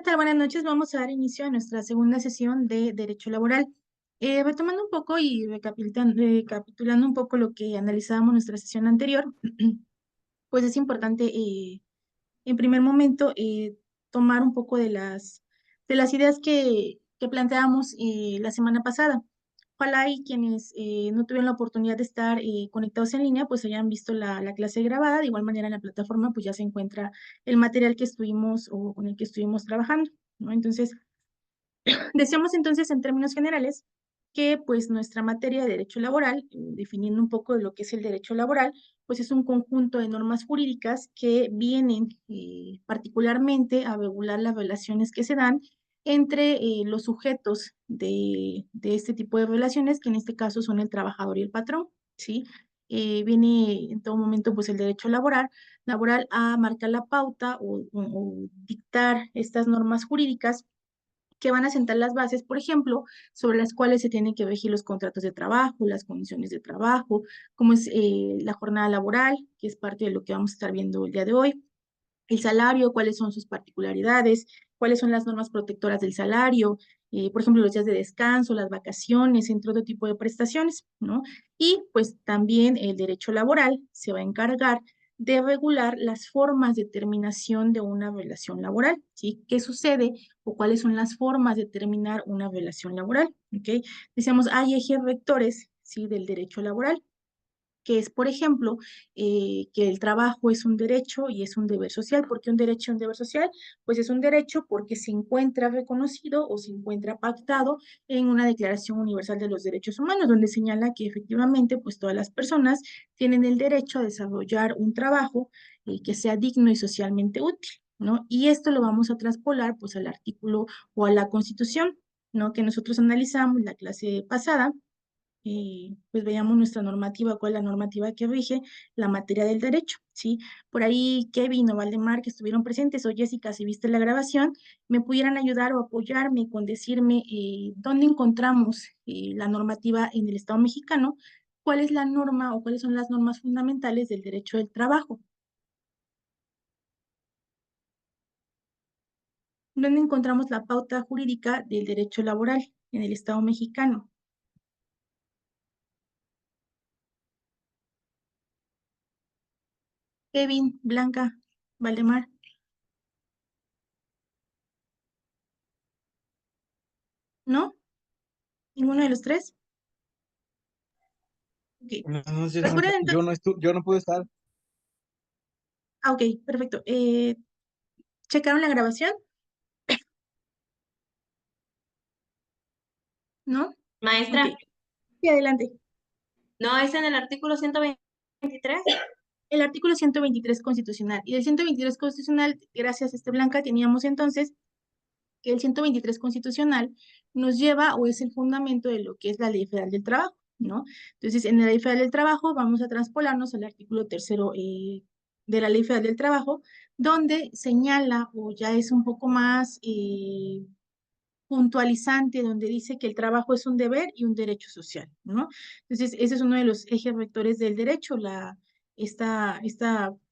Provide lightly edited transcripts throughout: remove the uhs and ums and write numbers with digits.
tal? Buenas noches. Vamos a dar inicio a nuestra segunda sesión de Derecho Laboral. Retomando un poco y recapitulando un poco lo que analizábamos en nuestra sesión anterior, pues es importante, en primer momento, tomar un poco de las ideas que planteábamos la semana pasada. Ojalá y quienes no tuvieron la oportunidad de estar conectados en línea, pues hayan visto la clase grabada. De igual manera en la plataforma, pues ya se encuentra el material que estuvimos o con el que estuvimos trabajando, ¿no? Entonces, decíamos entonces en términos generales que pues nuestra materia de derecho laboral, definiendo un poco de lo que es el derecho laboral, pues es un conjunto de normas jurídicas que vienen particularmente a regular las relaciones que se dan entre los sujetos de este tipo de relaciones, que en este caso son el trabajador y el patrón, ¿sí? Viene en todo momento pues el derecho laboral a marcar la pauta o dictar estas normas jurídicas que van a sentar las bases, por ejemplo, sobre las cuales se tienen que regir los contratos de trabajo, las condiciones de trabajo, cómo es la jornada laboral, que es parte de lo que vamos a estar viendo el día de hoy, el salario, cuáles son sus particularidades, cuáles son las normas protectoras del salario, por ejemplo, los días de descanso, las vacaciones, entre otro tipo de prestaciones, ¿no? Y pues también el derecho laboral se va a encargar de regular las formas de terminación de una relación laboral, ¿sí? ¿Qué sucede o cuáles son las formas de terminar una relación laboral? ¿Ok? Decíamos, hay ejes rectores, ¿sí? Del derecho laboral, que es, por ejemplo, que el trabajo es un derecho y es un deber social. ¿Por qué un derecho y un deber social? Pues es un derecho porque se encuentra reconocido o se encuentra pactado en una Declaración Universal de los Derechos Humanos, donde señala que efectivamente, pues todas las personas tienen el derecho a desarrollar un trabajo que sea digno y socialmente útil, ¿no? Y esto lo vamos a traspolar, pues, al artículo o a la Constitución, ¿no? Que nosotros analizamos la clase pasada, pues veamos nuestra normativa, cuál es la normativa que rige la materia del derecho, ¿sí? Por ahí Kevin o Valdemar, que estuvieron presentes, o Jessica, si viste la grabación, me pudieran ayudar o apoyarme con decirme dónde encontramos la normativa en el Estado mexicano, cuál es la norma o cuáles son las normas fundamentales del derecho del trabajo, dónde encontramos la pauta jurídica del derecho laboral en el Estado mexicano. Kevin, Blanca, Valdemar, ¿no? ¿Ninguno de los tres? Ok. Buenas noches, maestra. Recuerden entonces, Yo no pude estar. ok, perfecto. ¿Checaron la grabación? ¿No? Ok. Maestra, Sí, adelante. ¿no es en el artículo 123? El artículo 123 constitucional. Y del 123 constitucional, gracias a Blanca, teníamos entonces que el 123 constitucional nos lleva o es el fundamento de lo que es la Ley Federal del Trabajo, ¿no? Entonces, en la Ley Federal del Trabajo vamos a transpolarnos al artículo tercero de la Ley Federal del Trabajo, donde señala o ya es un poco más puntualizante, donde dice que el trabajo es un deber y un derecho social, ¿no? Entonces, ese es uno de los ejes rectores del derecho, esta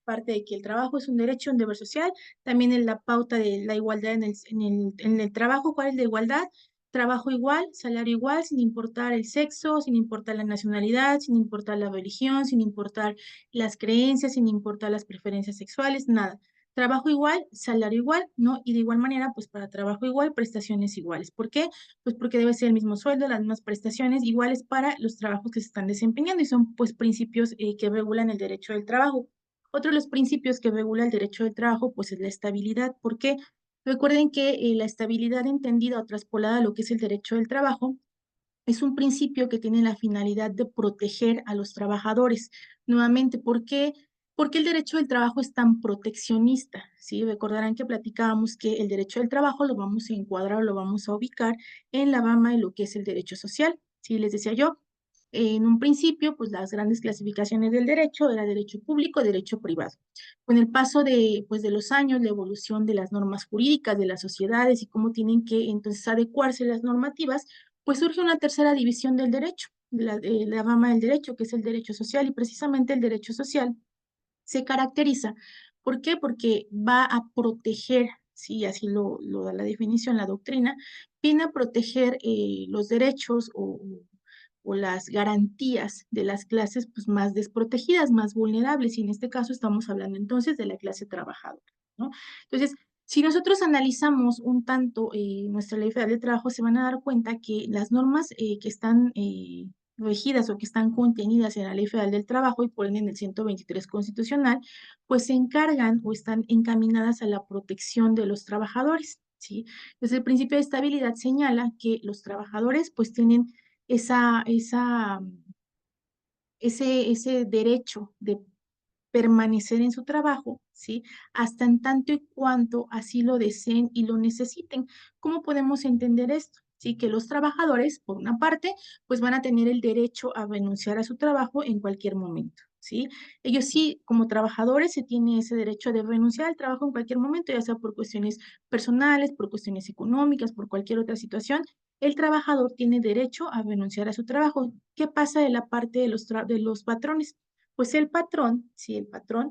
parte de que el trabajo es un derecho y un deber social, también en la pauta de la igualdad en el trabajo. ¿Cuál es la igualdad? Trabajo igual, salario igual, sin importar el sexo, sin importar la nacionalidad, sin importar la religión, sin importar las creencias, sin importar las preferencias sexuales, nada. Trabajo igual, salario igual, ¿no? Y de igual manera, pues para trabajo igual, prestaciones iguales. ¿Por qué? Pues porque debe ser el mismo sueldo, las mismas prestaciones iguales para los trabajos que se están desempeñando y son pues principios que regulan el derecho del trabajo. Otro de los principios que regula el derecho del trabajo pues es la estabilidad. ¿Por qué? Recuerden que la estabilidad entendida o traspolada a lo que es el derecho del trabajo es un principio que tiene la finalidad de proteger a los trabajadores. Nuevamente, ¿por qué? Porque el derecho del trabajo es tan proteccionista, ¿sí? Recordarán que platicábamos que el derecho del trabajo lo vamos a encuadrar o lo vamos a ubicar en la rama de lo que es el derecho social, ¿sí? Les decía yo, en un principio, pues las grandes clasificaciones del derecho era derecho público, derecho privado. Con el paso de, pues, de los años, la evolución de las normas jurídicas de las sociedades y cómo tienen que entonces adecuarse las normativas, pues surge una tercera división del derecho, la rama del derecho, que es el derecho social, y precisamente el derecho social se caracteriza. ¿Por qué? Porque va a proteger, sí, así lo da la definición, la doctrina, viene a proteger los derechos o las garantías de las clases pues, más desprotegidas, más vulnerables, y en este caso estamos hablando entonces de la clase trabajadora, ¿no? Entonces, si nosotros analizamos un tanto nuestra Ley Federal del Trabajo, se van a dar cuenta que las normas que están regidas o que están contenidas en la Ley Federal del Trabajo y por ende en el 123 constitucional, pues se encargan o están encaminadas a la protección de los trabajadores, ¿sí? Entonces, el principio de estabilidad señala que los trabajadores pues tienen esa, ese derecho de permanecer en su trabajo, ¿sí? Hasta en tanto y cuanto así lo deseen y lo necesiten. ¿Cómo podemos entender esto? Sí, que los trabajadores, por una parte, pues van a tener el derecho a renunciar a su trabajo en cualquier momento, ¿sí? Ellos sí, como trabajadores, se tiene ese derecho de renunciar al trabajo en cualquier momento, ya sea por cuestiones personales, por cuestiones económicas, por cualquier otra situación. El trabajador tiene derecho a renunciar a su trabajo. ¿Qué pasa de la parte de de los patrones? Pues el patrón, sí, el patrón,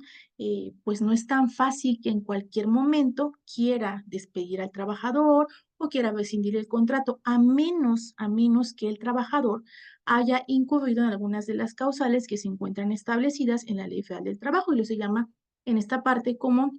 pues no es tan fácil que en cualquier momento quiera despedir al trabajador o quiera rescindir el contrato, a menos que el trabajador haya incurrido en algunas de las causales que se encuentran establecidas en la Ley Federal del Trabajo y lo se llama en esta parte como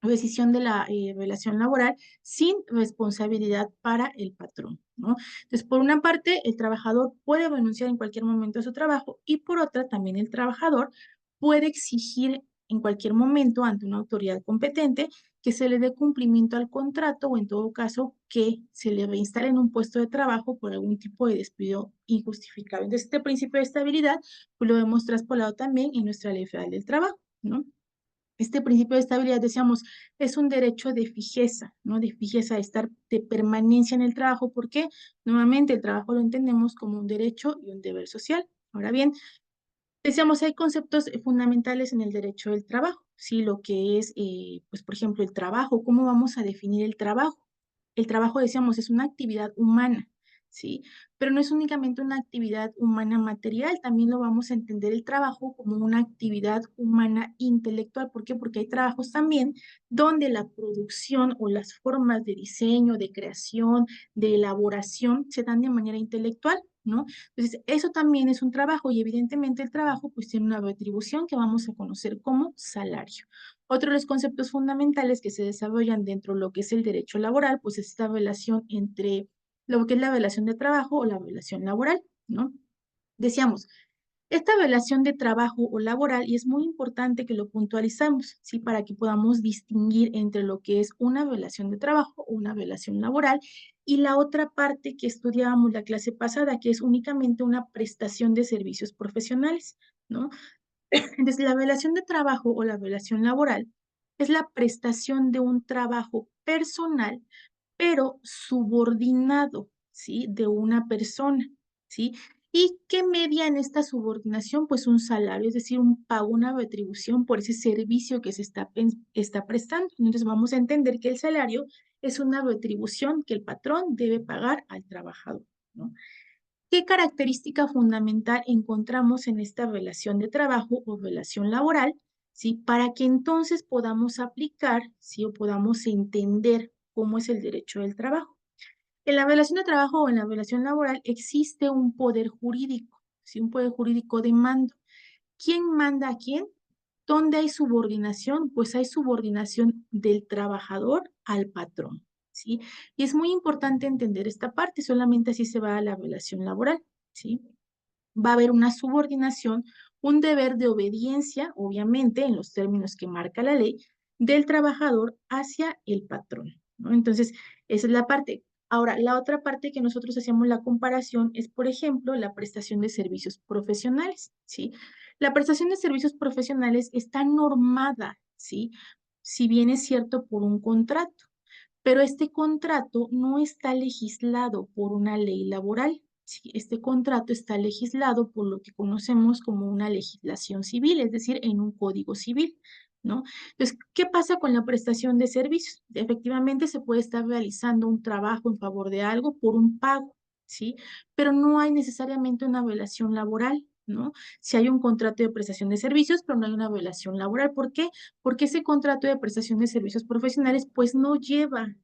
rescisión de la relación laboral sin responsabilidad para el patrón, ¿no? Entonces, por una parte, el trabajador puede renunciar en cualquier momento a su trabajo y por otra, también el trabajador puede exigir en cualquier momento ante una autoridad competente que se le dé cumplimiento al contrato o en todo caso que se le reinstale en un puesto de trabajo por algún tipo de despido injustificable. Entonces, este principio de estabilidad pues, lo hemos traspolado también en nuestra Ley Federal del Trabajo, ¿no? Este principio de estabilidad, decíamos, es un derecho de fijeza, ¿no? De fijeza, de estar de permanencia en el trabajo, porque nuevamente el trabajo lo entendemos como un derecho y un deber social. Ahora bien, decíamos, hay conceptos fundamentales en el derecho del trabajo, ¿sí? Lo que es, pues, por ejemplo, el trabajo, ¿cómo vamos a definir el trabajo? El trabajo, decíamos, es una actividad humana, ¿sí? Pero no es únicamente una actividad humana material, también lo vamos a entender el trabajo como una actividad humana intelectual. ¿Por qué? Porque hay trabajos también donde la producción o las formas de diseño, de creación, de elaboración se dan de manera intelectual, ¿no? Entonces, eso también es un trabajo y evidentemente el trabajo pues tiene una retribución que vamos a conocer como salario. Otro de los conceptos fundamentales que se desarrollan dentro de lo que es el derecho laboral, pues es esta relación entre lo que es la relación de trabajo o la relación laboral, ¿no? Decíamos, esta relación de trabajo o laboral, y es muy importante que lo puntualizamos, ¿sí? Para que podamos distinguir entre lo que es una relación de trabajo o una relación laboral y la otra parte que estudiábamos la clase pasada, que es únicamente una prestación de servicios profesionales, ¿no? Entonces, la relación de trabajo o la relación laboral es la prestación de un trabajo personal, pero subordinado, ¿sí? De una persona, ¿sí? ¿Y qué media en esta subordinación? Pues un salario, es decir, un pago, una retribución por ese servicio que se está prestando. Entonces, vamos a entender que el salario es una retribución que el patrón debe pagar al trabajador, ¿no? ¿Qué característica fundamental encontramos en esta relación de trabajo o relación laboral? ¿Sí? Para que entonces podamos aplicar, ¿sí? O podamos entender cómo es el derecho del trabajo. En la relación de trabajo o en la relación laboral existe un poder jurídico, ¿sí? Un poder jurídico de mando. ¿Quién manda a quién? ¿Dónde hay subordinación? Pues hay subordinación del trabajador al patrón, ¿sí? Y es muy importante entender esta parte, solamente así se va a la relación laboral, ¿sí? Va a haber una subordinación, un deber de obediencia, obviamente, en los términos que marca la ley, del trabajador hacia el patrón, ¿no? Entonces, esa es la parte. Ahora, la otra parte que nosotros hacemos la comparación es, por ejemplo, la prestación de servicios profesionales, ¿sí? La prestación de servicios profesionales está normada, ¿sí? Si bien es cierto, por un contrato, pero este contrato no está legislado por una ley laboral. Sí, este contrato está legislado por lo que conocemos como una legislación civil, es decir, en un código civil, ¿no? Entonces, ¿qué pasa con la prestación de servicios? Efectivamente, se puede estar realizando un trabajo en favor de algo por un pago, ¿sí? Pero no hay necesariamente una relación laboral. ¿no? Si hay un contrato de prestación de servicios, pero no hay una violación laboral. ¿Por qué? Porque ese contrato de prestación de servicios profesionales, pues no lleva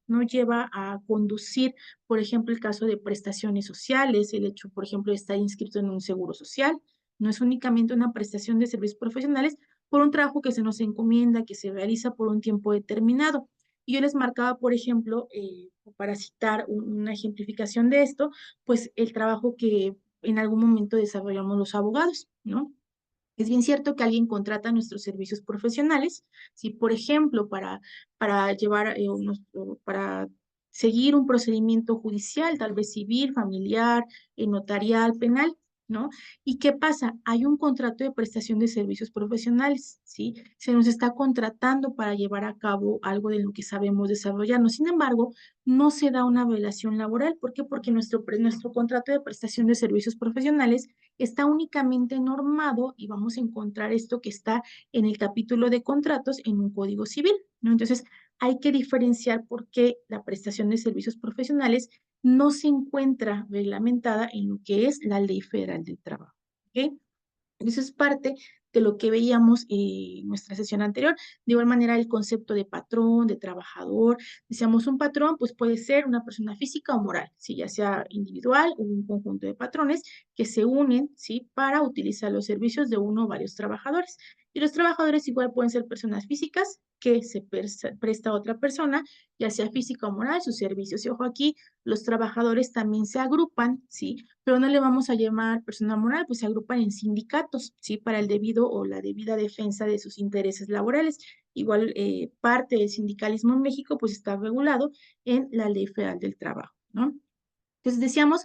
a conducir, por ejemplo, el caso de prestaciones sociales, el hecho, por ejemplo, de estar inscrito en un seguro social. No es únicamente una prestación de servicios profesionales por un trabajo que se nos encomienda, que se realiza por un tiempo determinado. Y yo les marcaba, por ejemplo, para citar una ejemplificación de esto, pues el trabajo que en algún momento desarrollamos los abogados, ¿no? Es bien cierto que alguien contrata nuestros servicios profesionales, si por ejemplo para llevar o para seguir un procedimiento judicial, tal vez civil, familiar, notarial, penal, ¿no? ¿Y qué pasa? Hay un contrato de prestación de servicios profesionales, ¿sí? Se nos está contratando para llevar a cabo algo de lo que sabemos desarrollarnos. Sin embargo, no se da una relación laboral. ¿Por qué? Porque nuestro contrato de prestación de servicios profesionales está únicamente normado y vamos a encontrar esto que está en el capítulo de contratos en un código civil, ¿no? Entonces, hay que diferenciar por qué la prestación de servicios profesionales no se encuentra reglamentada en lo que es la Ley Federal del Trabajo, ¿ok? Eso es parte de lo que veíamos en nuestra sesión anterior. De igual manera, el concepto de patrón, de trabajador. Decíamos, un patrón, pues puede ser una persona física o moral, ¿sí? Ya sea individual o un conjunto de patrones que se unen, ¿sí? Para utilizar los servicios de uno o varios trabajadores. Y los trabajadores igual pueden ser personas físicas que se presta a otra persona, ya sea física o moral, sus servicios. Y ojo aquí, los trabajadores también se agrupan, ¿sí? Pero no le vamos a llamar persona moral, pues se agrupan en sindicatos, ¿sí? Para el debido o la debida defensa de sus intereses laborales. Igual parte del sindicalismo en México, pues está regulado en la Ley Federal del Trabajo, ¿no? Entonces decíamos,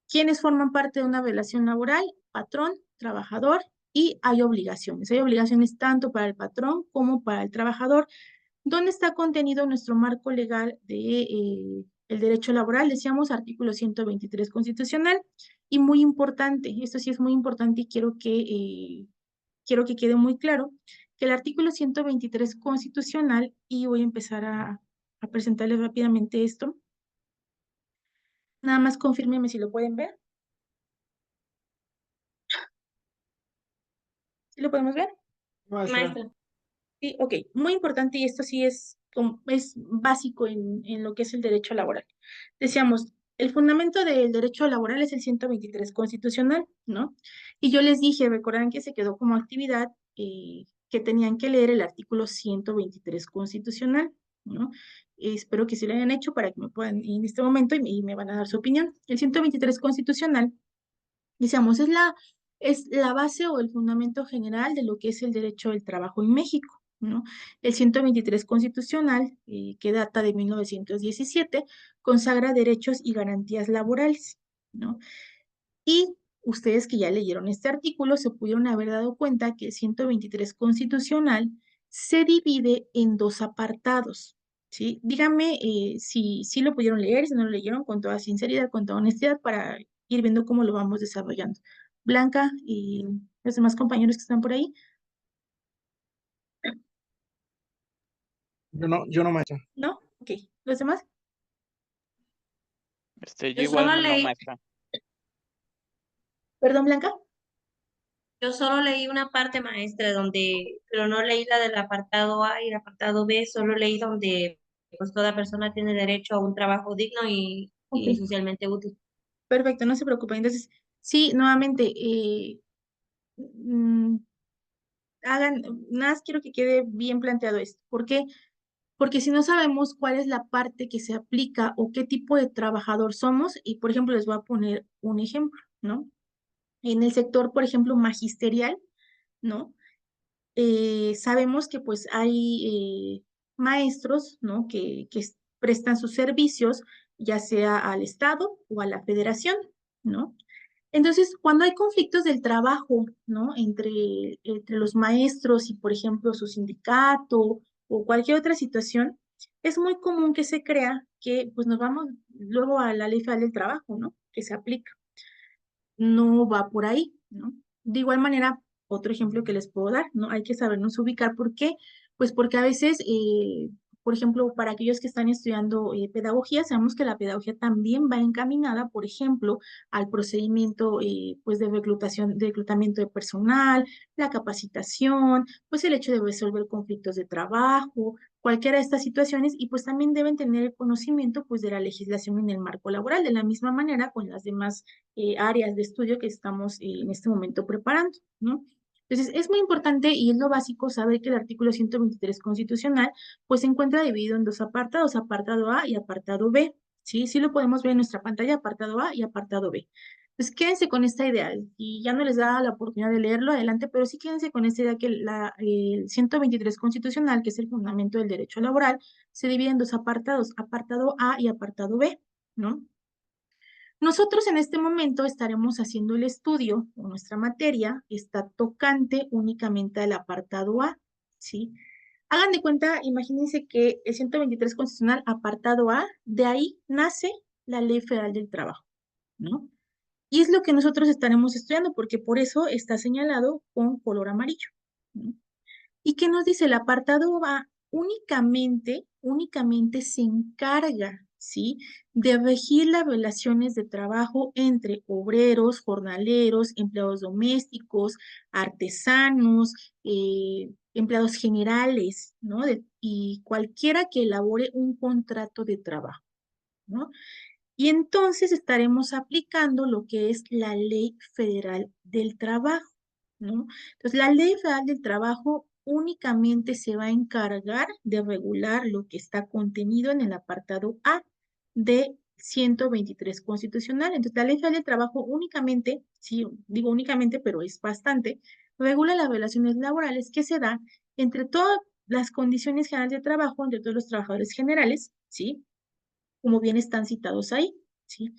¿quiénes forman parte de una relación laboral? Patrón, trabajador, y hay obligaciones. Hay obligaciones tanto para el patrón como para el trabajador. ¿Dónde está contenido nuestro marco legal de el derecho laboral? Decíamos artículo 123 constitucional y muy importante, esto sí es muy importante y quiero que quede muy claro, que el artículo 123 constitucional, y voy a empezar a presentarles rápidamente esto, nada más confírmeme si lo pueden ver. ¿Sí lo podemos ver? Maestra. Maestra. Sí, ok, muy importante y esto sí es básico en lo que es el derecho laboral. Decíamos, el fundamento del derecho laboral es el 123 constitucional, ¿no? Y yo les dije, recordarán que se quedó como actividad que tenían que leer el artículo 123 constitucional, ¿no? Espero que se lo hayan hecho para que me puedan en este momento y me van a dar su opinión. El 123 constitucional, decíamos, es la base o el fundamento general de lo que es el derecho del trabajo en México, ¿no? El 123 constitucional, que data de 1917, consagra derechos y garantías laborales, ¿no? Y ustedes que ya leyeron este artículo se pudieron haber dado cuenta que el 123 constitucional se divide en dos apartados, ¿sí? Díganme si lo pudieron leer, si no lo leyeron, con toda sinceridad, con toda honestidad, para ir viendo cómo lo vamos desarrollando. Blanca y los demás compañeros que están por ahí, Yo no, maestra. ¿no? Ok, ¿los demás? Yo Yo igual solo no, leí, maestra. Perdón, Blanca. yo solo leí una parte, maestra, pero no leí la del apartado A y el apartado B, solo leí donde pues toda persona tiene derecho a un trabajo digno Ok, y socialmente útil. perfecto, no se preocupen. Entonces, sí, nuevamente, mm, hagan, nada más quiero que quede bien planteado esto. ¿Por qué? Porque si no sabemos cuál es la parte que se aplica o qué tipo de trabajador somos, y por ejemplo les voy a poner un ejemplo, ¿no? En el sector, por ejemplo, magisterial, ¿no? Sabemos que pues hay maestros, ¿no? Que prestan sus servicios, ya sea al Estado o a la Federación, ¿no? Entonces, cuando hay conflictos del trabajo, ¿no? Entre los maestros y, por ejemplo, su sindicato o cualquier otra situación, es muy común que se crea que, pues, nos vamos luego a la Ley Federal del Trabajo, ¿no? Que se aplica. No va por ahí, ¿no? De igual manera, otro ejemplo que les puedo dar, ¿no? Hay que sabernos ubicar. ¿Por qué? Pues porque a veces por ejemplo, para aquellos que están estudiando pedagogía, sabemos que la pedagogía también va encaminada, por ejemplo, al procedimiento pues de reclutación, de reclutamiento de personal, la capacitación, pues el hecho de resolver conflictos de trabajo, cualquiera de estas situaciones, y pues también deben tener el conocimiento pues de la legislación en el marco laboral, de la misma manera con las demás áreas de estudio que estamos en este momento preparando, ¿no? Entonces, es muy importante y es lo básico saber que el artículo 123 constitucional pues se encuentra dividido en dos apartados, apartado A y apartado B, ¿sí? Sí lo podemos ver en nuestra pantalla, apartado A y apartado B. Pues quédense con esta idea, y ya no les da la oportunidad de leerlo adelante, pero sí quédense con esta idea que el 123 constitucional, que es el fundamento del derecho laboral, se divide en dos apartados, apartado A y apartado B, ¿no? Nosotros en este momento estaremos haciendo el estudio, o nuestra materia está tocante únicamente al apartado A, ¿sí? Hagan de cuenta, imagínense que el 123 constitucional, apartado A, de ahí nace la Ley Federal del Trabajo, ¿no? Y es lo que nosotros estaremos estudiando, porque por eso está señalado con color amarillo, ¿no? ¿Y qué nos dice? El apartado A únicamente se encarga, ¿sí? De regir las relaciones de trabajo entre obreros, jornaleros, empleados domésticos, artesanos, empleados generales, ¿no? Y cualquiera que elabore un contrato de trabajo, ¿no? Y entonces estaremos aplicando lo que es la Ley Federal del Trabajo, ¿no? Entonces, la Ley Federal del Trabajo únicamente se va a encargar de regular lo que está contenido en el apartado A de 123 constitucional. Entonces, la Ley Federal del Trabajo únicamente, sí, digo únicamente, pero es bastante, regula las relaciones laborales que se dan entre todas las condiciones generales de trabajo, entre todos los trabajadores generales, ¿sí? Como bien están citados ahí, ¿sí?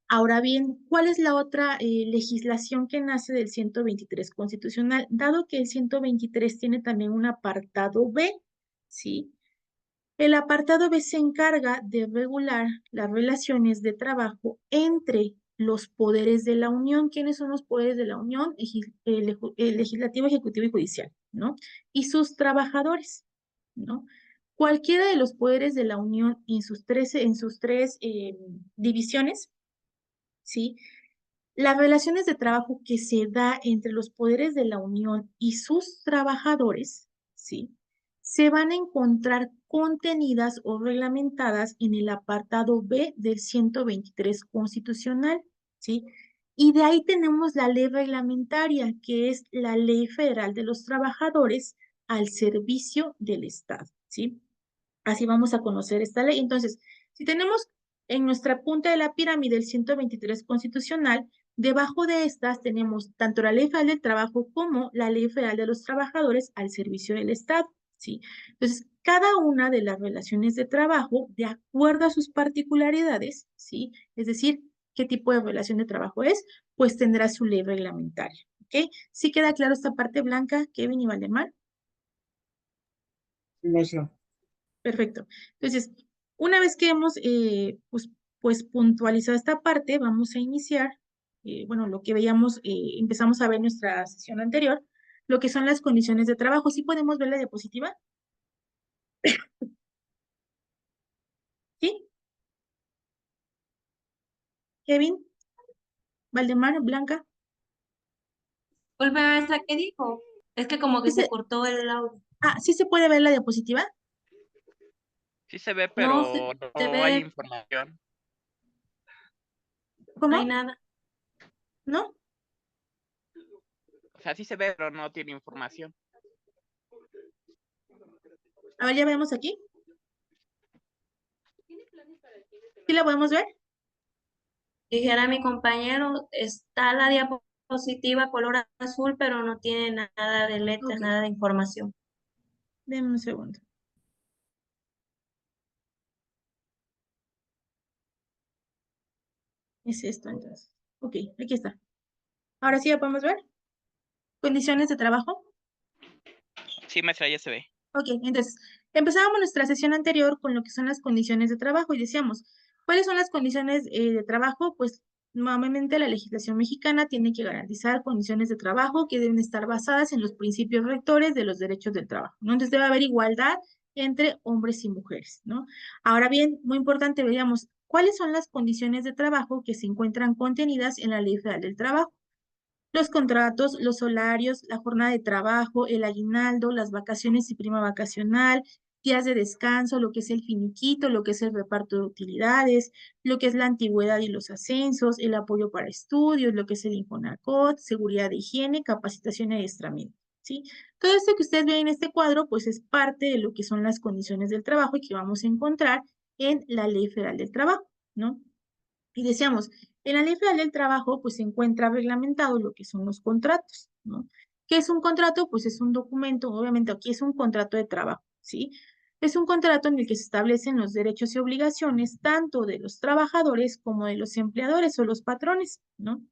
Ahora bien, ¿cuál es la otra legislación que nace del 123 constitucional? Dado que el 123 tiene también un apartado B, ¿sí? El apartado B se encarga de regular las relaciones de trabajo entre los poderes de la Unión. ¿Quiénes son los poderes de la Unión? El legislativo, ejecutivo y judicial, ¿no? Y sus trabajadores, ¿no? Cualquiera de los poderes de la Unión en sus tres divisiones, ¿sí? Las relaciones de trabajo que se da entre los poderes de la Unión y sus trabajadores, ¿sí? Se van a encontrar contenidas o reglamentadas en el apartado B del 123 constitucional, ¿sí? Y de ahí tenemos la ley reglamentaria, que es la Ley Federal de los Trabajadores al servicio del Estado, ¿sí? Así vamos a conocer esta ley. Entonces, si tenemos en nuestra punta de la pirámide el 123 constitucional, debajo de estas tenemos tanto la Ley Federal del Trabajo como la Ley Federal de los Trabajadores al servicio del Estado, ¿sí? Entonces, cada una de las relaciones de trabajo, de acuerdo a sus particularidades, ¿sí? Es decir, qué tipo de relación de trabajo es, pues tendrá su ley reglamentaria, ¿ok? ¿Sí queda claro esta parte blanca, Kevin y Valdemar? Maestra. Perfecto. Entonces, una vez que hemos pues puntualizado esta parte, vamos a iniciar, bueno, lo que veíamos, empezamos a ver en nuestra sesión anterior, lo que son las condiciones de trabajo. ¿Sí podemos ver la diapositiva? ¿Sí? Kevin, Valdemar, Blanca. Vuelve a esa que dijo. Es que como ¿Sí que se se, cortó el audio. ¿sí se puede ver la diapositiva? Sí se ve, No pero se no hay ve, información. no hay ¿Cómo? nada. ¿No? O sea, sí se ve, pero no tiene información. A ver, ya vemos aquí. ¿Sí la podemos ver? Dijera mi compañero, está la diapositiva color azul, pero no tiene nada de letras, Ok, nada de información. denme un segundo. Es esto entonces. Ok, aquí está. Ahora sí la podemos ver. Condiciones de trabajo. Sí, maestra, ya se ve. Ok, entonces, empezábamos nuestra sesión anterior con lo que son las condiciones de trabajo y decíamos, ¿cuáles son las condiciones de trabajo? Pues normalmente la legislación mexicana tiene que garantizar condiciones de trabajo que deben estar basadas en los principios rectores de los derechos del trabajo, ¿no? Entonces debe haber igualdad entre hombres y mujeres, ¿no? Ahora bien, muy importante, veamos cuáles son las condiciones de trabajo que se encuentran contenidas en la Ley Federal del Trabajo. Los contratos, los horarios, la jornada de trabajo, el aguinaldo, las vacaciones y prima vacacional, días de descanso, lo que es el finiquito, lo que es el reparto de utilidades, lo que es la antigüedad y los ascensos, el apoyo para estudios, lo que es el Infonacot, seguridad de higiene, capacitación y adiestramiento, ¿sí? Todo esto que ustedes ven en este cuadro, pues es parte de lo que son las condiciones del trabajo y que vamos a encontrar en la Ley Federal del Trabajo, ¿no? Y decíamos, en la Ley Federal del Trabajo, pues se encuentra reglamentado lo que son los contratos, ¿no? ¿Qué es un contrato? Pues es un documento, obviamente aquí es un contrato de trabajo, ¿sí? Es un contrato en el que se establecen los derechos y obligaciones tanto de los trabajadores como de los empleadores o los patrones, ¿no?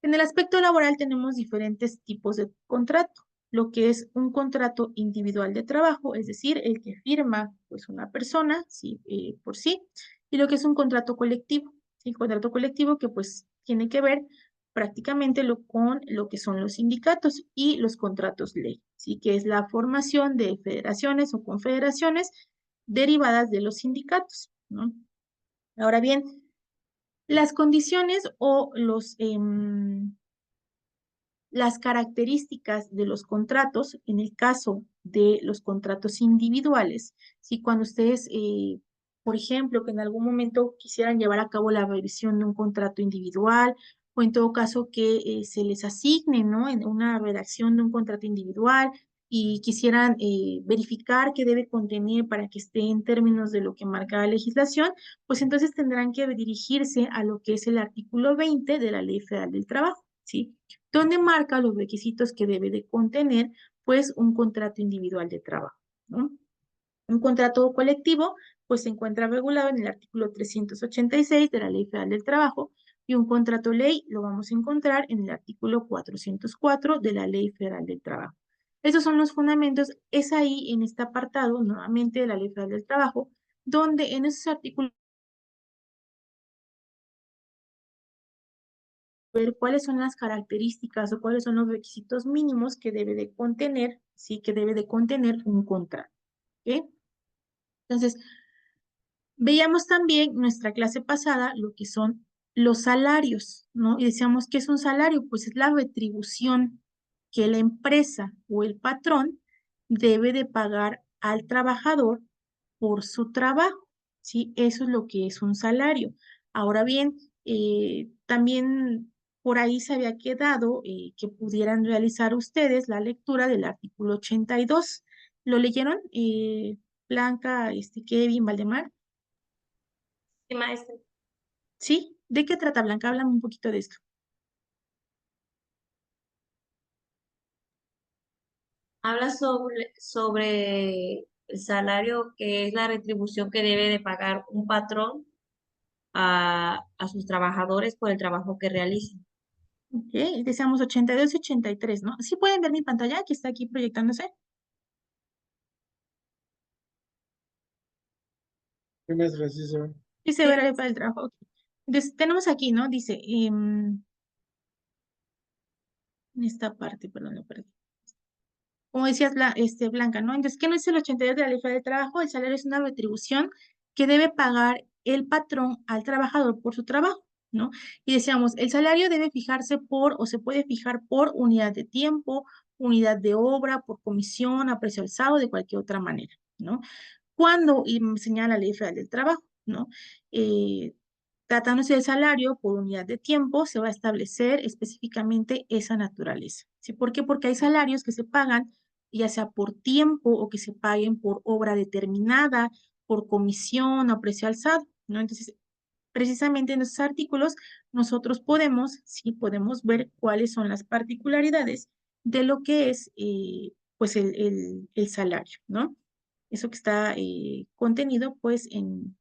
En el aspecto laboral tenemos diferentes tipos de contrato. Lo que es un contrato individual de trabajo, es decir, el que firma pues una persona sí, por sí, y lo que es un contrato colectivo. ¿Sí? Contrato colectivo que pues tiene que ver prácticamente con lo que son los sindicatos y los contratos ley, ¿sí? Que es la formación de federaciones o confederaciones derivadas de los sindicatos, ¿no? Ahora bien, las condiciones o las características de los contratos, en el caso de los contratos individuales, si cuando ustedes, por ejemplo, que en algún momento quisieran llevar a cabo la revisión de un contrato individual, o en todo caso que se les asigne, ¿no? En una redacción de un contrato individual y quisieran verificar qué debe contener para que esté en términos de lo que marca la legislación, pues entonces tendrán que dirigirse a lo que es el artículo 20 de la Ley Federal del Trabajo, ¿sí? Donde marca los requisitos que debe de contener, pues, un contrato individual de trabajo, ¿no? Un contrato colectivo, pues, se encuentra regulado en el artículo 386 de la Ley Federal del Trabajo, y un contrato ley lo vamos a encontrar en el artículo 404 de la Ley Federal del Trabajo. Esos son los fundamentos, es ahí en este apartado, nuevamente, de la Ley Federal del Trabajo, donde en esos artículos ver cuáles son las características o cuáles son los requisitos mínimos que debe de contener, sí, que debe de contener un contrato, ¿ok? Entonces, veíamos también nuestra clase pasada lo que son los salarios, ¿no? Y decíamos, ¿qué es un salario? Pues es la retribución que la empresa o el patrón debe de pagar al trabajador por su trabajo, ¿sí? Eso es lo que es un salario. Ahora bien, también por ahí se había quedado que pudieran realizar ustedes la lectura del artículo 82. ¿Lo leyeron? Blanca, Kevin, Valdemar. Sí, maestra. ¿Sí? ¿De qué trata, Blanca? Háblame un poquito de esto. Habla sobre el salario, que es la retribución que debe de pagar un patrón a sus trabajadores por el trabajo que realizan. Ok, deseamos 82 y 83, ¿no? ¿Sí pueden ver mi pantalla que está aquí proyectándose? ¿Qué maestra? Sí, se ve. Dice Sí, ver para el trabajo. Ok. Entonces, tenemos aquí, ¿no? Dice, en esta parte, perdón, lo perdí. Como decías, Blanca, ¿no? Entonces, ¿qué no es el 82 de la Ley Federal de Trabajo? El salario es una retribución que debe pagar el patrón al trabajador por su trabajo, ¿no? Y decíamos, el salario debe fijarse por, o se puede fijar por unidad de tiempo, unidad de obra, por comisión, a precio alzado, de cualquier otra manera, ¿no? Cuando señala la Ley Federal del Trabajo, ¿no? Eh, Tratándose de salario por unidad de tiempo, se va a establecer específicamente esa naturaleza, ¿sí? ¿Por qué? Porque hay salarios que se pagan ya sea por tiempo o que se paguen por obra determinada, por comisión o precio alzado, ¿no? Entonces, precisamente en esos artículos nosotros podemos, sí, podemos ver cuáles son las particularidades de lo que es, pues, el salario, ¿no? Eso que está contenido, pues, en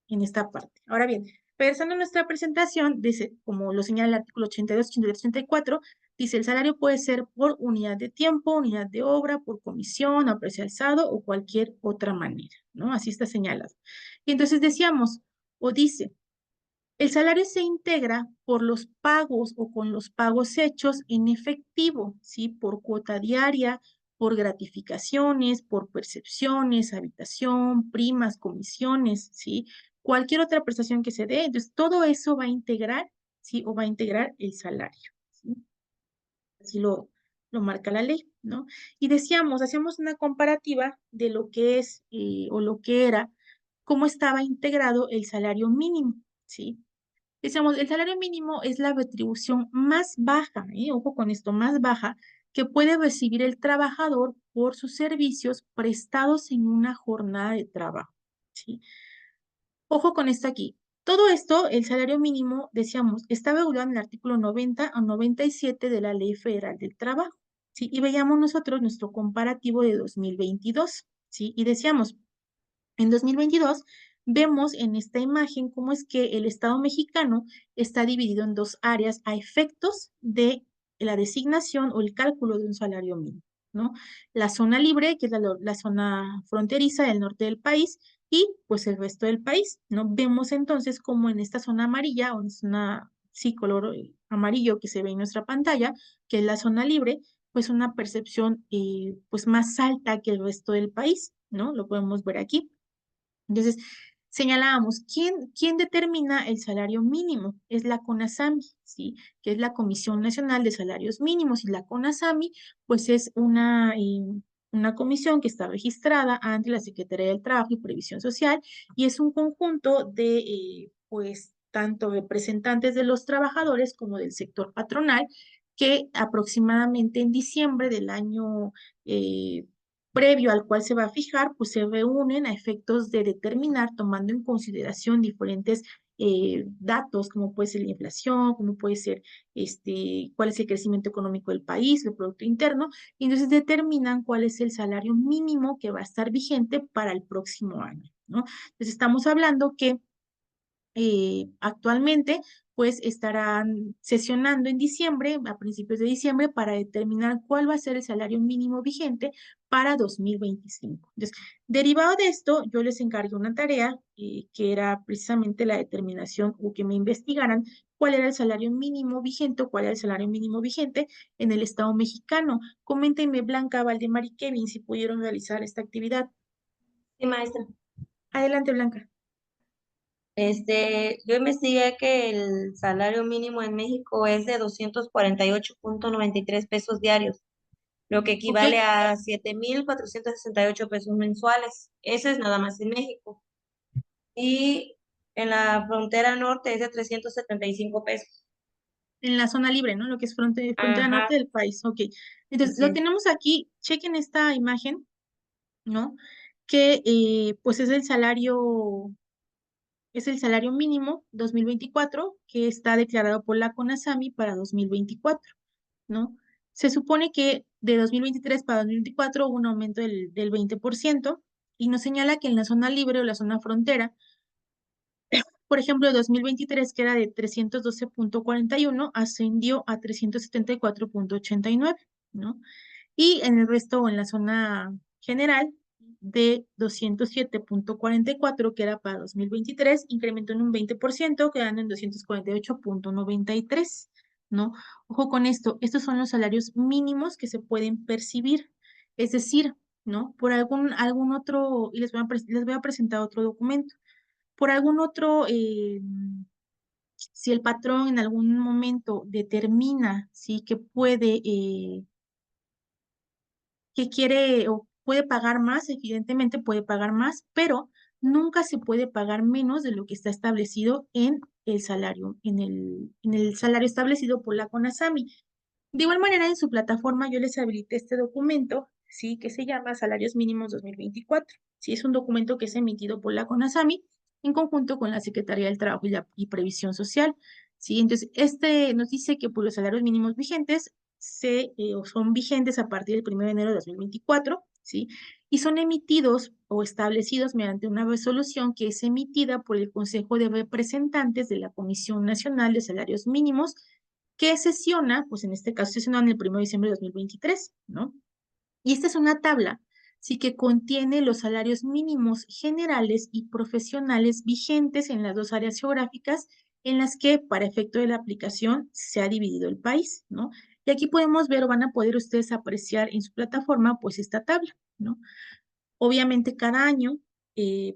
esta parte. Ahora bien, regresando a nuestra presentación, dice, como lo señala el artículo 82, 83, 84, dice, el salario puede ser por unidad de tiempo, unidad de obra, por comisión, a precio alzado o cualquier otra manera, ¿no? Así está señalado. Y entonces decíamos, o dice, el salario se integra por los pagos o con los pagos hechos en efectivo, ¿sí? Por cuota diaria, por gratificaciones, por percepciones, habitación, primas, comisiones, ¿sí? Cualquier otra prestación que se dé, entonces todo eso va a integrar, ¿sí? O va a integrar el salario, ¿sí? Así lo marca la ley, ¿no? Y decíamos, hacíamos una comparativa de lo que es o lo que era, cómo estaba integrado el salario mínimo, ¿sí? Decíamos, el salario mínimo es la retribución más baja, ojo con esto, más baja, que puede recibir el trabajador por sus servicios prestados en una jornada de trabajo, ¿sí? Ojo con esto aquí. Todo esto, el salario mínimo, decíamos, está regulado en el artículo 90 o 97 de la Ley Federal del Trabajo, ¿sí? Y veíamos nosotros nuestro comparativo de 2022, ¿sí? Y decíamos, en 2022 vemos en esta imagen cómo es que el Estado mexicano está dividido en dos áreas a efectos de la designación o el cálculo de un salario mínimo, ¿no? La zona libre, que es la zona fronteriza del norte del país, y pues el resto del país, ¿no? Vemos entonces como en esta zona amarilla, o en zona, sí, color amarillo que se ve en nuestra pantalla, que es la zona libre, pues una percepción pues más alta que el resto del país, ¿no? Lo podemos ver aquí. Entonces, señalábamos, ¿quién determina el salario mínimo? Es la CONASAMI, ¿sí? Que es la Comisión Nacional de Salarios Mínimos. Y la CONASAMI, pues es una comisión que está registrada ante la Secretaría del Trabajo y Previsión Social y es un conjunto de, pues, tanto representantes de los trabajadores como del sector patronal, que aproximadamente en diciembre del año previo al cual se va a fijar, pues se reúnen a efectos de determinar, tomando en consideración diferentes datos, como puede ser la inflación, como puede ser cuál es el crecimiento económico del país, el Producto Interno, y entonces determinan cuál es el salario mínimo que va a estar vigente para el próximo año, ¿no? Entonces estamos hablando que actualmente, pues estarán sesionando en diciembre, a principios de diciembre, para determinar cuál va a ser el salario mínimo vigente para 2025. Entonces, derivado de esto, yo les encargué una tarea que era precisamente la determinación o que me investigaran cuál era el salario mínimo vigente o cuál era el salario mínimo vigente en el Estado mexicano. Coméntenme, Blanca, Valdemar y Kevin, si pudieron realizar esta actividad. Sí, maestra. Adelante, Blanca. Yo investigué que el salario mínimo en México es de 248.93 pesos diarios, lo que ¿Ok? equivale a 7.468 pesos mensuales. Eso es nada más en México. Y en la frontera norte es de 375 pesos. En la zona libre, ¿no? Lo que es frontera Ajá, norte del país. Ok. Entonces, así lo es. tenemos aquí. Chequen esta imagen, ¿no? Que pues es el salario mínimo 2024 que está declarado por la CONASAMI para 2024, ¿no? Se supone que de 2023 para 2024 hubo un aumento del 20% y nos señala que en la zona libre o la zona frontera, por ejemplo, 2023, que era de 312.41, ascendió a 374.89, ¿no? Y en el resto, o en la zona general, de 207.44, que era para 2023, incrementó en un 20%, quedando en 248.93, ¿no? Ojo con esto, estos son los salarios mínimos que se pueden percibir, es decir, ¿no? Por algún otro, y les voy a presentar otro documento por algún otro, si el patrón en algún momento determina, ¿sí? Que puede, que quiere o puede pagar más, evidentemente puede pagar más, pero nunca se puede pagar menos de lo que está establecido en el salario, en el salario establecido por la CONASAMI. De igual manera, en su plataforma yo les habilité este documento, ¿sí? Que se llama Salarios Mínimos 2024. Sí, es un documento que es emitido por la CONASAMI en conjunto con la Secretaría del Trabajo y Previsión Social. ¿Sí? Entonces, este nos dice que pues, los salarios mínimos vigentes o son vigentes a partir del 1 de enero de 2024, ¿sí? Y son emitidos o establecidos mediante una resolución que es emitida por el Consejo de Representantes de la Comisión Nacional de Salarios Mínimos, que sesiona, pues en este caso sesionó en el 1 de diciembre de 2023, ¿no? Y esta es una tabla, sí que contiene los salarios mínimos generales y profesionales vigentes en las dos áreas geográficas en las que, para efecto de la aplicación, se ha dividido el país, ¿no? Y aquí podemos ver o van a poder ustedes apreciar en su plataforma pues esta tabla, ¿no? Obviamente cada año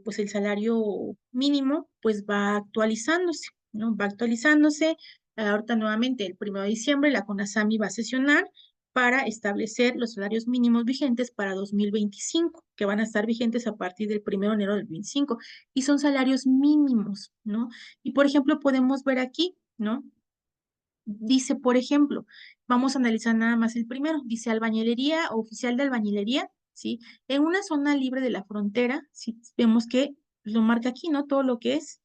pues el salario mínimo pues va actualizándose, ¿no? Va actualizándose. Ahorita nuevamente el 1 de diciembre la CONASAMI va a sesionar para establecer los salarios mínimos vigentes para 2025, que van a estar vigentes a partir del 1 de enero del 2025, y son salarios mínimos, ¿no? Y por ejemplo podemos ver aquí, ¿no? Dice, por ejemplo, vamos a analizar nada más el primero, dice albañilería, oficial de albañilería, ¿sí? En una zona libre de la frontera, ¿sí? Vemos que lo marca aquí, ¿no? Todo lo que es,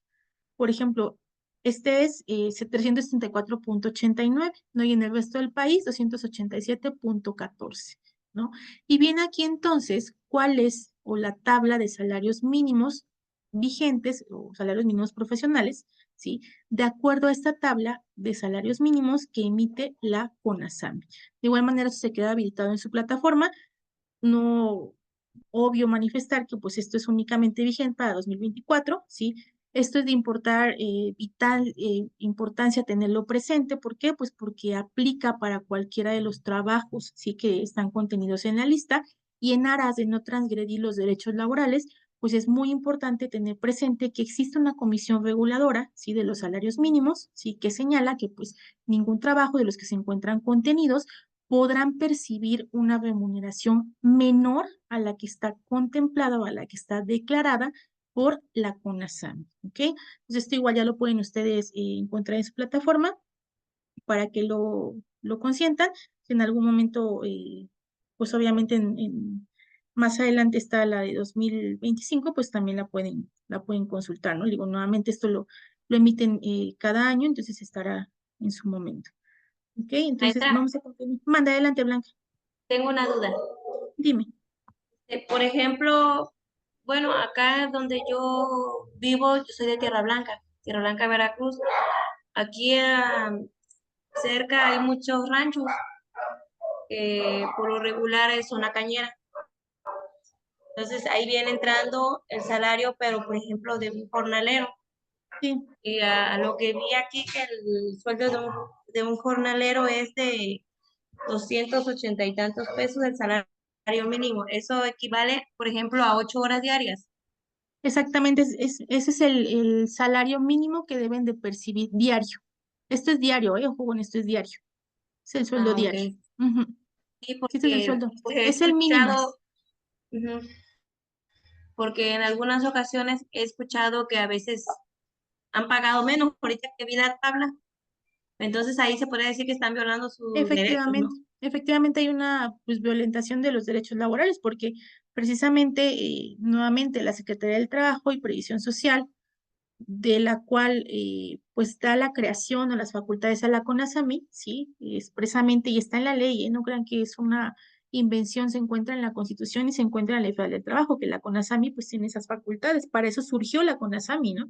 por ejemplo, este es 374.89, ¿no? Y en el resto del país, 287.14, ¿no? Y viene aquí entonces, ¿cuál es o la tabla de salarios mínimos vigentes o salarios mínimos profesionales, ¿sí? De acuerdo a esta tabla de salarios mínimos que emite la CONASAMI. De igual manera, eso se queda habilitado en su plataforma. No, obvio manifestar que pues esto es únicamente vigente para 2024, ¿sí? Esto es de vital importancia tenerlo presente. ¿Por qué? Pues porque aplica para cualquiera de los trabajos, ¿sí? Que están contenidos en la lista, y en aras de no transgredir los derechos laborales, pues es muy importante tener presente que existe una comisión reguladora, ¿sí? De los salarios mínimos, ¿sí? Que señala que pues ningún trabajo de los que se encuentran contenidos podrán percibir una remuneración menor a la que está contemplada o a la que está declarada por la CONASAMI, ¿ok? Entonces esto igual ya lo pueden ustedes encontrar en su plataforma para que lo consientan. Si en algún momento, pues obviamente más adelante está la de 2025, pues también la pueden consultar, ¿no? Digo, nuevamente esto lo emiten cada año, entonces estará en su momento. Ok, entonces Maestra, vamos a continuar. Manda adelante, Blanca. tengo una duda. Dime. Por ejemplo, bueno, acá donde yo vivo, yo soy de Tierra Blanca, Veracruz. Aquí cerca hay muchos ranchos, por lo regular es zona cañera. Entonces ahí viene entrando el salario, pero por ejemplo de un jornalero. Sí, Y a lo que vi aquí que el sueldo de un jornalero es de 280 y tantos pesos el salario mínimo. Eso equivale, por ejemplo, a 8 horas diarias. exactamente. Ese es el salario mínimo que deben de percibir diario. Esto es diario, ojo, bueno, esto es diario. Es el sueldo Ah, ok. diario. Ujú. Sí, Sí, este es el porque sueldo. pues, he Es el mínimo. escuchado, ujú, porque en algunas ocasiones he escuchado que a veces han pagado menos ahorita que vi la tabla. Entonces ahí se puede decir que están violando sus derechos, Efectivamente, ¿no? efectivamente hay una pues violentación de los derechos laborales porque precisamente, nuevamente, la Secretaría del Trabajo y Previsión Social, de la cual pues da la creación o las facultades a la CONASAMI, ¿sí? Expresamente, y está en la ley, no crean que es una invención, se encuentra en la Constitución y se encuentra en la Ley Federal del Trabajo, que la CONASAMI pues tiene esas facultades, para eso surgió la CONASAMI, ¿no?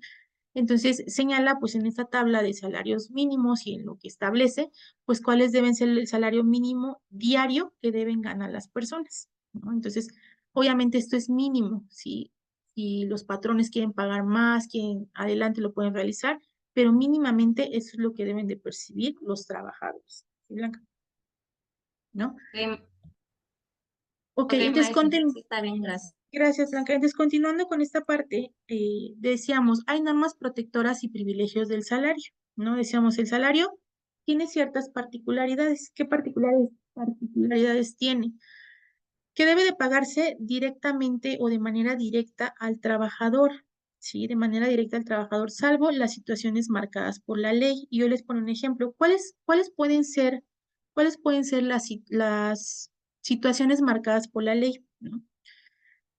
Entonces señala pues en esta tabla de salarios mínimos y en lo que establece pues cuáles deben ser el salario mínimo diario que deben ganar las personas, ¿no? Entonces, obviamente esto es mínimo, ¿sí? Si los patrones quieren pagar más, quieren adelante lo pueden realizar, pero mínimamente eso es lo que deben de percibir los trabajadores. ¿Sí, Blanca? ¿No? Ok, Ok, ok, entonces maestra, sí está bien, gracias. gracias, Blanca. Entonces, continuando con esta parte, decíamos, hay normas protectoras y privilegios del salario, ¿no? Decíamos, el salario tiene ciertas particularidades. ¿Qué particularidades tiene? Que debe de pagarse directamente o de manera directa al trabajador, ¿sí? De manera directa al trabajador, salvo las situaciones marcadas por la ley. Y yo les pongo un ejemplo. ¿Cuáles pueden ser las situaciones marcadas por la ley, ¿no?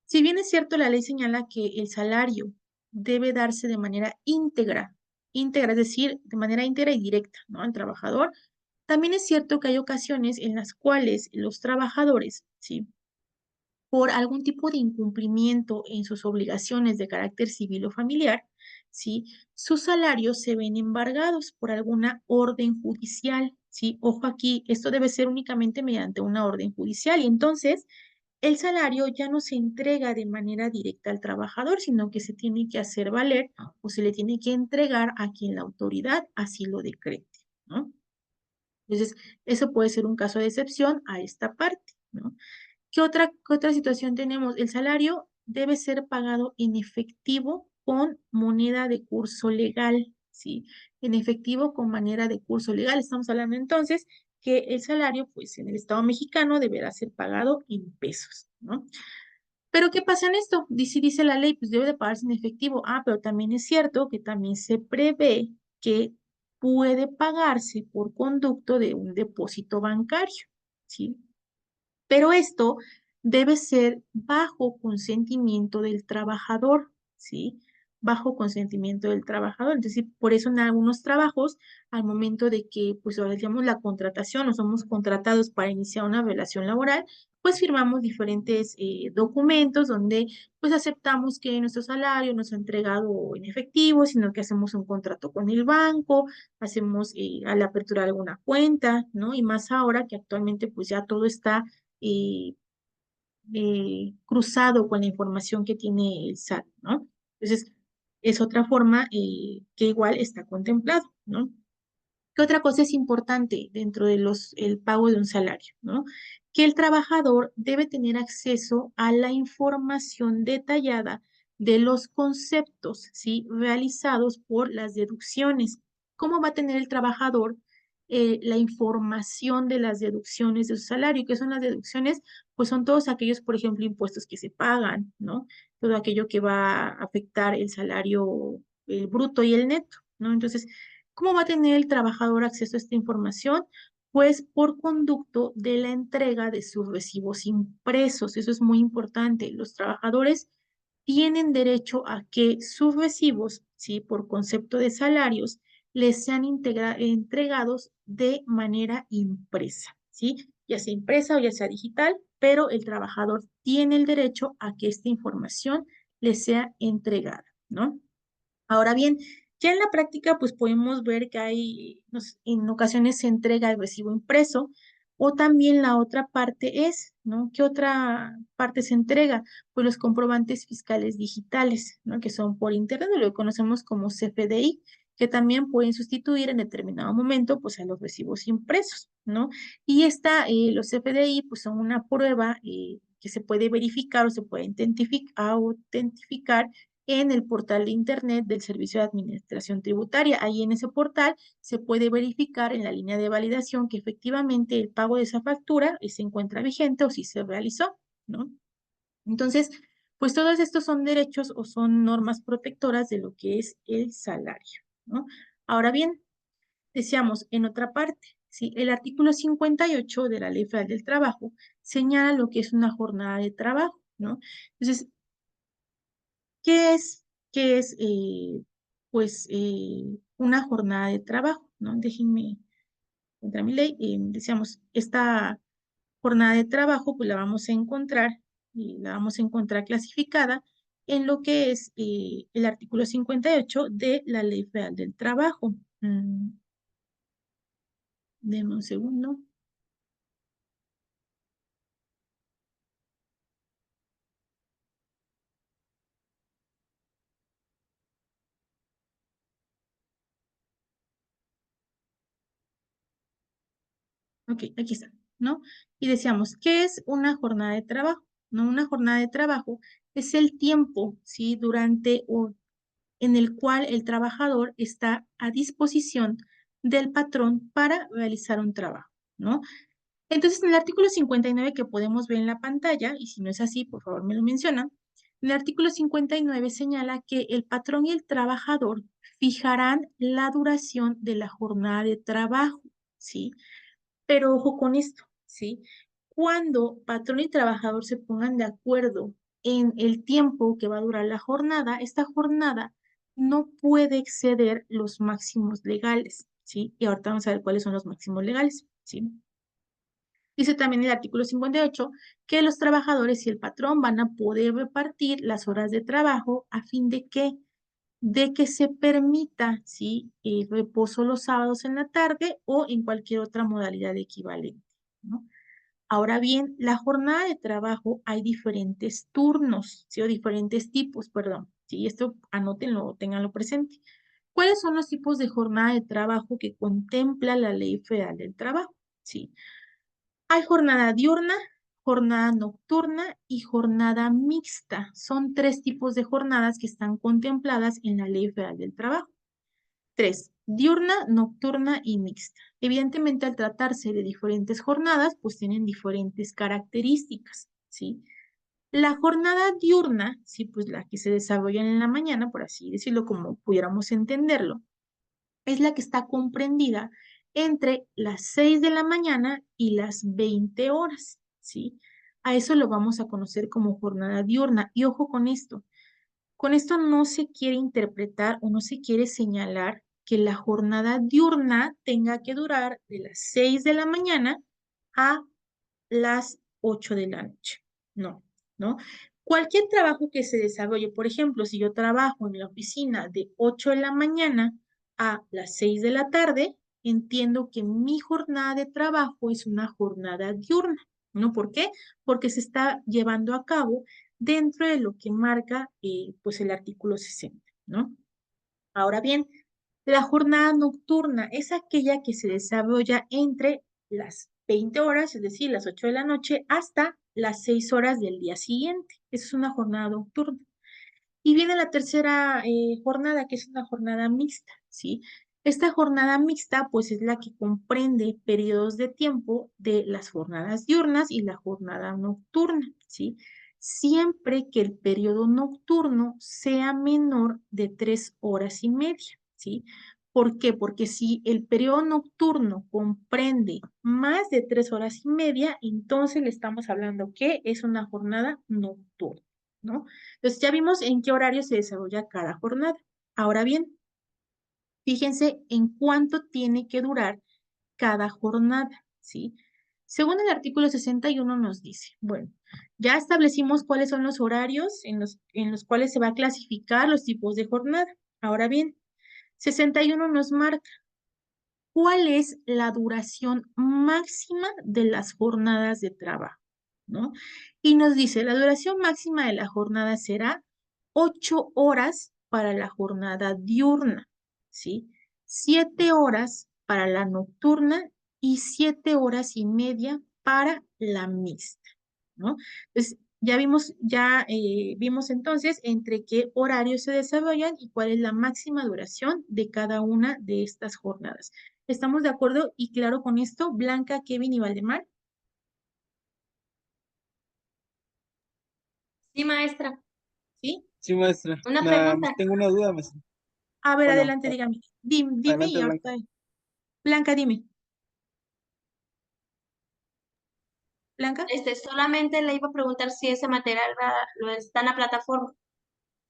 Si bien es cierto, la ley señala que el salario debe darse de manera íntegra, es decir, de manera íntegra y directa, ¿no? Al trabajador, también es cierto que hay ocasiones en las cuales los trabajadores, ¿sí? Por algún tipo de incumplimiento en sus obligaciones de carácter civil o familiar, ¿sí? Sus salarios se ven embargados por alguna orden judicial, ¿sí? Ojo aquí, esto debe ser únicamente mediante una orden judicial, y entonces el salario ya no se entrega de manera directa al trabajador, sino que se tiene que hacer valer o se le tiene que entregar a quien la autoridad así lo decrete, ¿no? Entonces, eso puede ser un caso de excepción a esta parte, ¿no? ¿Qué otra situación tenemos? El salario debe ser pagado en efectivo con moneda de curso legal, ¿sí? En efectivo con manera de curso legal. Estamos hablando entonces que el salario, pues en el Estado mexicano deberá ser pagado en pesos, ¿no? Pero ¿qué pasa en esto? Dice la ley, pues debe de pagarse en efectivo. Ah, pero también es cierto que también se prevé que puede pagarse por conducto de un depósito bancario, ¿sí? Pero esto debe ser bajo consentimiento del trabajador, ¿sí? Bajo consentimiento del trabajador. Entonces, por eso en algunos trabajos, al momento de que, pues, ahora digamos la contratación o somos contratados para iniciar una relación laboral, pues firmamos diferentes documentos donde, pues, aceptamos que nuestro salario no se ha entregado en efectivo, sino que hacemos un contrato con el banco, hacemos a la apertura de alguna cuenta, ¿no? Y más ahora que actualmente, pues, ya todo está eh, cruzado con la información que tiene el SAT, ¿no? Entonces, es otra forma que igual está contemplado, ¿no? ¿Qué otra cosa es importante dentro de el pago de un salario, ¿no? Que el trabajador debe tener acceso a la información detallada de los conceptos, ¿sí? Realizados por las deducciones. ¿Cómo va a tener el trabajador la información de las deducciones de su salario? ¿Qué son las deducciones? Pues son todos aquellos, por ejemplo, impuestos que se pagan, ¿no? Todo aquello que va a afectar el salario, el bruto y el neto, ¿no? Entonces, ¿cómo va a tener el trabajador acceso a esta información? Pues por conducto de la entrega de sus recibos impresos. Eso es muy importante. Los trabajadores tienen derecho a que sus recibos, ¿sí? Por concepto de salarios, les sean entregados de manera impresa, ¿sí? Ya sea impresa o ya sea digital, pero el trabajador tiene el derecho a que esta información le sea entregada, ¿no? Ahora bien, ya en la práctica, pues podemos ver que en ocasiones se entrega el recibo impreso o también la otra parte es, ¿no? ¿Qué otra parte se entrega? Pues los comprobantes fiscales digitales, ¿no? Que son por internet, lo que conocemos como CFDI, que también pueden sustituir en determinado momento, pues a los recibos impresos, ¿no? Y los CFDI, pues son una prueba que se puede verificar o se puede autentificar en el portal de Internet del Servicio de Administración Tributaria. Ahí en ese portal se puede verificar en la línea de validación que efectivamente el pago de esa factura se encuentra vigente o si se realizó, ¿no? Entonces, pues todos estos son derechos o son normas protectoras de lo que es el salario, ¿no? Ahora bien, decíamos en otra parte, ¿sí? El artículo 58 de la Ley Federal del Trabajo señala lo que es una jornada de trabajo, ¿no? Entonces, ¿qué es? ¿Qué es, pues, una jornada de trabajo, ¿no? Déjenme encontrar mi ley. Decíamos, esta jornada de trabajo, pues la vamos a encontrar, y la vamos a encontrar clasificada en lo que es el artículo 58 de la Ley Federal del Trabajo. Denme un segundo. Ok, aquí está, ¿no? Y decíamos, ¿qué es una jornada de trabajo? ¿No? Una jornada de trabajo es el tiempo, ¿sí? Durante o en el cual el trabajador está a disposición del patrón para realizar un trabajo, ¿no? Entonces, en el artículo 59 que podemos ver en la pantalla, y si no es así, por favor me lo mencionan, el artículo 59 señala que el patrón y el trabajador fijarán la duración de la jornada de trabajo, ¿sí? Pero ojo con esto, ¿sí? Cuando patrón y trabajador se pongan de acuerdo en el tiempo que va a durar la jornada, esta jornada no puede exceder los máximos legales, ¿sí? Y ahorita vamos a ver cuáles son los máximos legales, ¿sí? Dice también el artículo 58 que los trabajadores y el patrón van a poder repartir las horas de trabajo a fin de que se permita, ¿sí? El reposo los sábados en la tarde o en cualquier otra modalidad equivalente, ¿no? Ahora bien, la jornada de trabajo hay diferentes turnos, ¿sí? O diferentes tipos, perdón, ¿sí? Esto anótenlo, ténganlo presente. ¿Cuáles son los tipos de jornada de trabajo que contempla la Ley Federal del Trabajo? Sí. Hay jornada diurna, jornada nocturna y jornada mixta. Son 3 tipos de jornadas que están contempladas en la Ley Federal del Trabajo. 3, diurna, nocturna y mixta. Evidentemente, al tratarse de diferentes jornadas, pues tienen diferentes características, ¿sí? La jornada diurna, sí, pues la que se desarrolla en la mañana, por así decirlo, como pudiéramos entenderlo, es la que está comprendida entre las 6 de la mañana y las 20 horas, ¿sí? A eso lo vamos a conocer como jornada diurna. Y ojo con esto no se quiere interpretar o no se quiere señalar que la jornada diurna tenga que durar de las 6 de la mañana a las 8 de la noche. No, ¿no? Cualquier trabajo que se desarrolle, por ejemplo, si yo trabajo en la oficina de 8 de la mañana a las 6 de la tarde, entiendo que mi jornada de trabajo es una jornada diurna, ¿no? ¿Por qué? Porque se está llevando a cabo dentro de lo que marca pues el artículo 60, ¿no? Ahora bien, la jornada nocturna es aquella que se desarrolla entre las 20 horas, es decir, las 8 de la noche, hasta las 6 horas del día siguiente. Esa es una jornada nocturna. Y viene la tercera jornada, que es una jornada mixta, ¿sí? Esta jornada mixta, pues, es la que comprende periodos de tiempo de las jornadas diurnas y la jornada nocturna, ¿sí? Siempre que el periodo nocturno sea menor de 3 horas y media, ¿sí? ¿Por qué? Porque si el periodo nocturno comprende más de 3 horas y media, entonces le estamos hablando que es una jornada nocturna, ¿no? Entonces ya vimos en qué horario se desarrolla cada jornada. Ahora bien, fíjense en cuánto tiene que durar cada jornada, ¿sí? Según el artículo 61 nos dice, bueno, ya establecimos cuáles son los horarios en los cuales se va a clasificar los tipos de jornada. Ahora bien, 61 nos marca cuál es la duración máxima de las jornadas de trabajo, ¿no? Y nos dice, la duración máxima de la jornada será 8 horas para la jornada diurna, ¿sí? 7 horas para la nocturna y 7 horas y media para la mixta, ¿no? Entonces, vimos entonces entre qué horarios se desarrollan y cuál es la máxima duración de cada una de estas jornadas. ¿Estamos de acuerdo y claro con esto? Blanca, Kevin y Valdemar, Sí, maestra. ¿sí? Sí, maestra. Una pregunta. Tengo una duda, maestra. A ver, Bueno, adelante, dígame. Dime y adelante, ahorita. Blanca. Blanca, dime. Blanca. Solamente le iba a preguntar si ese material lo está en la plataforma.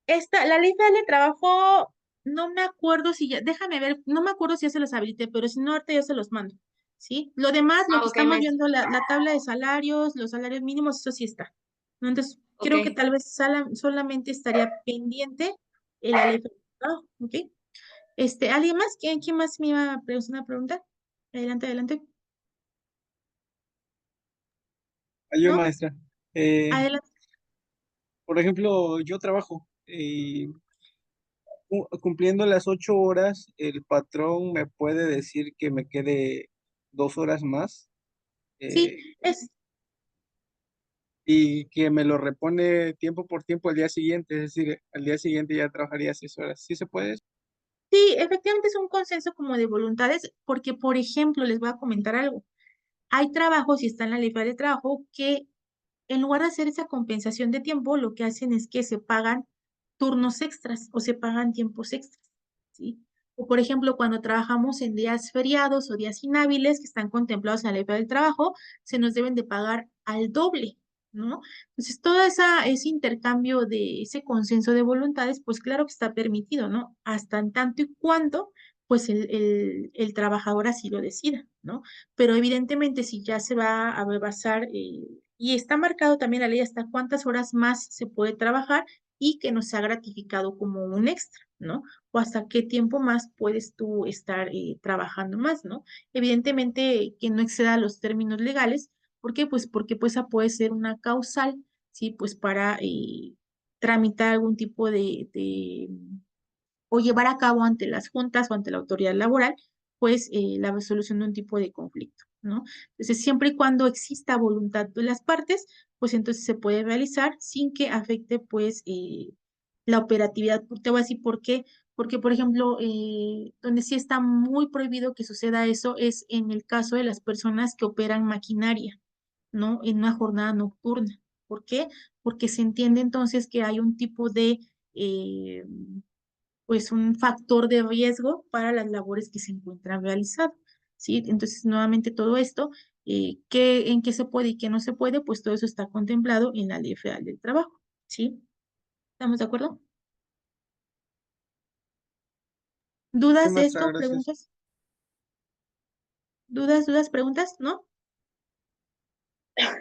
La ley federal de trabajo, no me acuerdo si ya, déjame ver, no me acuerdo si ya se los habilité, pero si no, ahorita yo se los mando, ¿sí? Lo demás, lo Ah, que ok, estamos maestra. viendo, la tabla de salarios, los salarios mínimos, eso sí está, ¿no? Entonces, Ok. creo que tal vez solamente estaría pendiente la ley federal de trabajo, ¿ok? ¿Alguien más? ¿Quién más me iba a hacer una pregunta? Adelante, adelante. Yo, ¿No? maestra. Eh, Adelante. por ejemplo, yo trabajo cumpliendo las 8 horas, el patrón me puede decir que me quede 2 horas más Sí, eh, y que me lo repone tiempo por tiempo al día siguiente, es decir, al día siguiente ya trabajaría 6 horas. ¿Sí se puede? sí, efectivamente es un consenso como de voluntades, porque, por ejemplo, les voy a comentar algo. Hay trabajos, y está en la ley federal de trabajo, que en lugar de hacer esa compensación de tiempo, lo que hacen es que se pagan turnos extras o se pagan tiempos extras, ¿sí? O por ejemplo, cuando trabajamos en días feriados o días inhábiles que están contemplados en la ley federal del trabajo, se nos deben de pagar al doble, ¿no? Entonces, todo ese intercambio de ese consenso de voluntades, pues claro que está permitido, ¿no? Hasta en tanto y cuanto, pues el trabajador así lo decida, ¿no? Pero evidentemente si ya se va a basar, y está marcado también la ley hasta cuántas horas más se puede trabajar y que no sea gratificado como un extra, ¿no? O hasta qué tiempo más puedes tú estar trabajando más, ¿no? Evidentemente que no exceda los términos legales. ¿Por qué? Pues porque pues, esa puede ser una causal, ¿sí? Pues para tramitar algún tipo o llevar a cabo ante las juntas o ante la autoridad laboral, pues la resolución de un tipo de conflicto, ¿no? Entonces, siempre y cuando exista voluntad de las partes, pues entonces se puede realizar sin que afecte, pues, la operatividad. Te voy a decir por qué. Porque, por ejemplo, donde sí está muy prohibido que suceda eso es en el caso de las personas que operan maquinaria, ¿no? En una jornada nocturna. ¿Por qué? Porque se entiende entonces que hay un tipo de, pues, un factor de riesgo para las labores que se encuentran realizando, ¿sí? Entonces, nuevamente todo esto, en qué se puede y qué no se puede, pues todo eso está contemplado en la Ley Federal del Trabajo, ¿sí? ¿Estamos de acuerdo? Sí, ¿Dudas de maestra, esto? gracias. ¿Preguntas? ¿Dudas, preguntas? ¿No?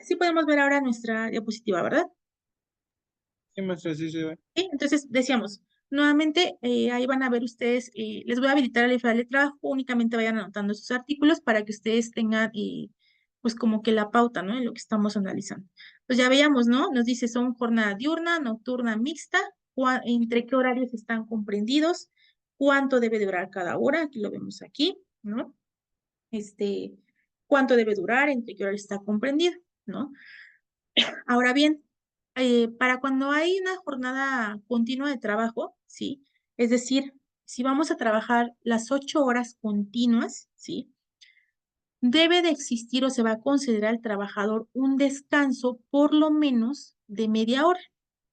Sí podemos ver ahora nuestra diapositiva, ¿verdad? Sí, maestra, sí se ve. Sí, entonces decíamos, nuevamente ahí van a ver ustedes, les voy a habilitar el federal de trabajo, únicamente vayan anotando sus artículos para que ustedes tengan pues como que la pauta, ¿no? En lo que estamos analizando. Pues ya veíamos, ¿no? Nos dice son jornada diurna, nocturna, mixta, entre qué horarios están comprendidos, cuánto debe durar cada hora, aquí lo vemos aquí, ¿no? Cuánto debe durar, entre qué horario está comprendido, ¿no? Ahora bien, para cuando hay una jornada continua de trabajo, ¿sí? Es decir, si vamos a trabajar las 8 horas continuas, ¿sí? Debe de existir o se va a considerar al trabajador un descanso por lo menos de media hora,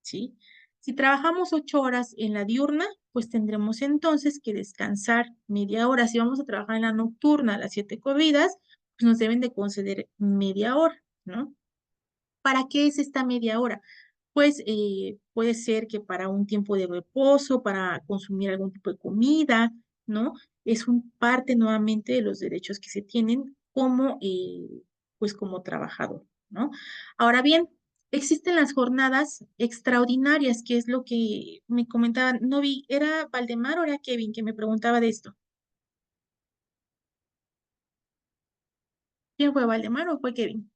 ¿sí? Si trabajamos 8 horas en la diurna, pues tendremos entonces que descansar media hora. Si vamos a trabajar en la nocturna, las 7 corridas, pues nos deben de conceder media hora, ¿no? ¿Para qué es esta media hora? Pues puede ser que para un tiempo de reposo, para consumir algún tipo de comida, ¿no? Es un parte nuevamente de los derechos que se tienen como, pues como trabajador, ¿no? Ahora bien, existen las jornadas extraordinarias, que es lo que me comentaban, no vi, ¿era Valdemar o era Kevin que me preguntaba de esto? ¿Quién fue, Valdemar o fue Kevin?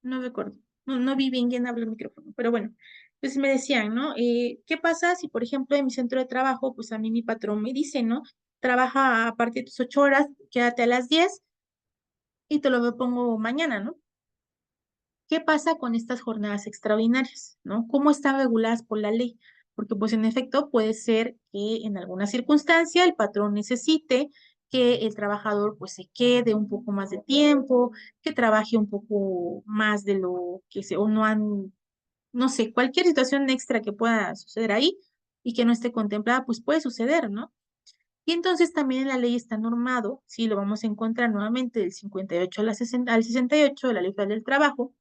No recuerdo. No vi bien quién abrió el micrófono, pero bueno, pues me decían, ¿no? ¿Qué pasa si, por ejemplo, en mi centro de trabajo, pues a mí mi patrón me dice, ¿no? Trabaja a partir de tus 8 horas, quédate a las 10 y te lo pongo mañana, ¿no? ¿Qué pasa con estas jornadas extraordinarias, ¿no? ¿Cómo están reguladas por la ley? Porque pues en efecto puede ser que en alguna circunstancia el patrón necesite que el trabajador pues se quede un poco más de tiempo, que trabaje un poco más de lo que se, o no han, no sé, cualquier situación extra que pueda suceder ahí y que no esté contemplada, pues puede suceder, ¿no? Y entonces también en la ley está normado, sí, lo vamos a encontrar nuevamente del 58 a la 60 al 68 de la Ley Federal del Trabajo.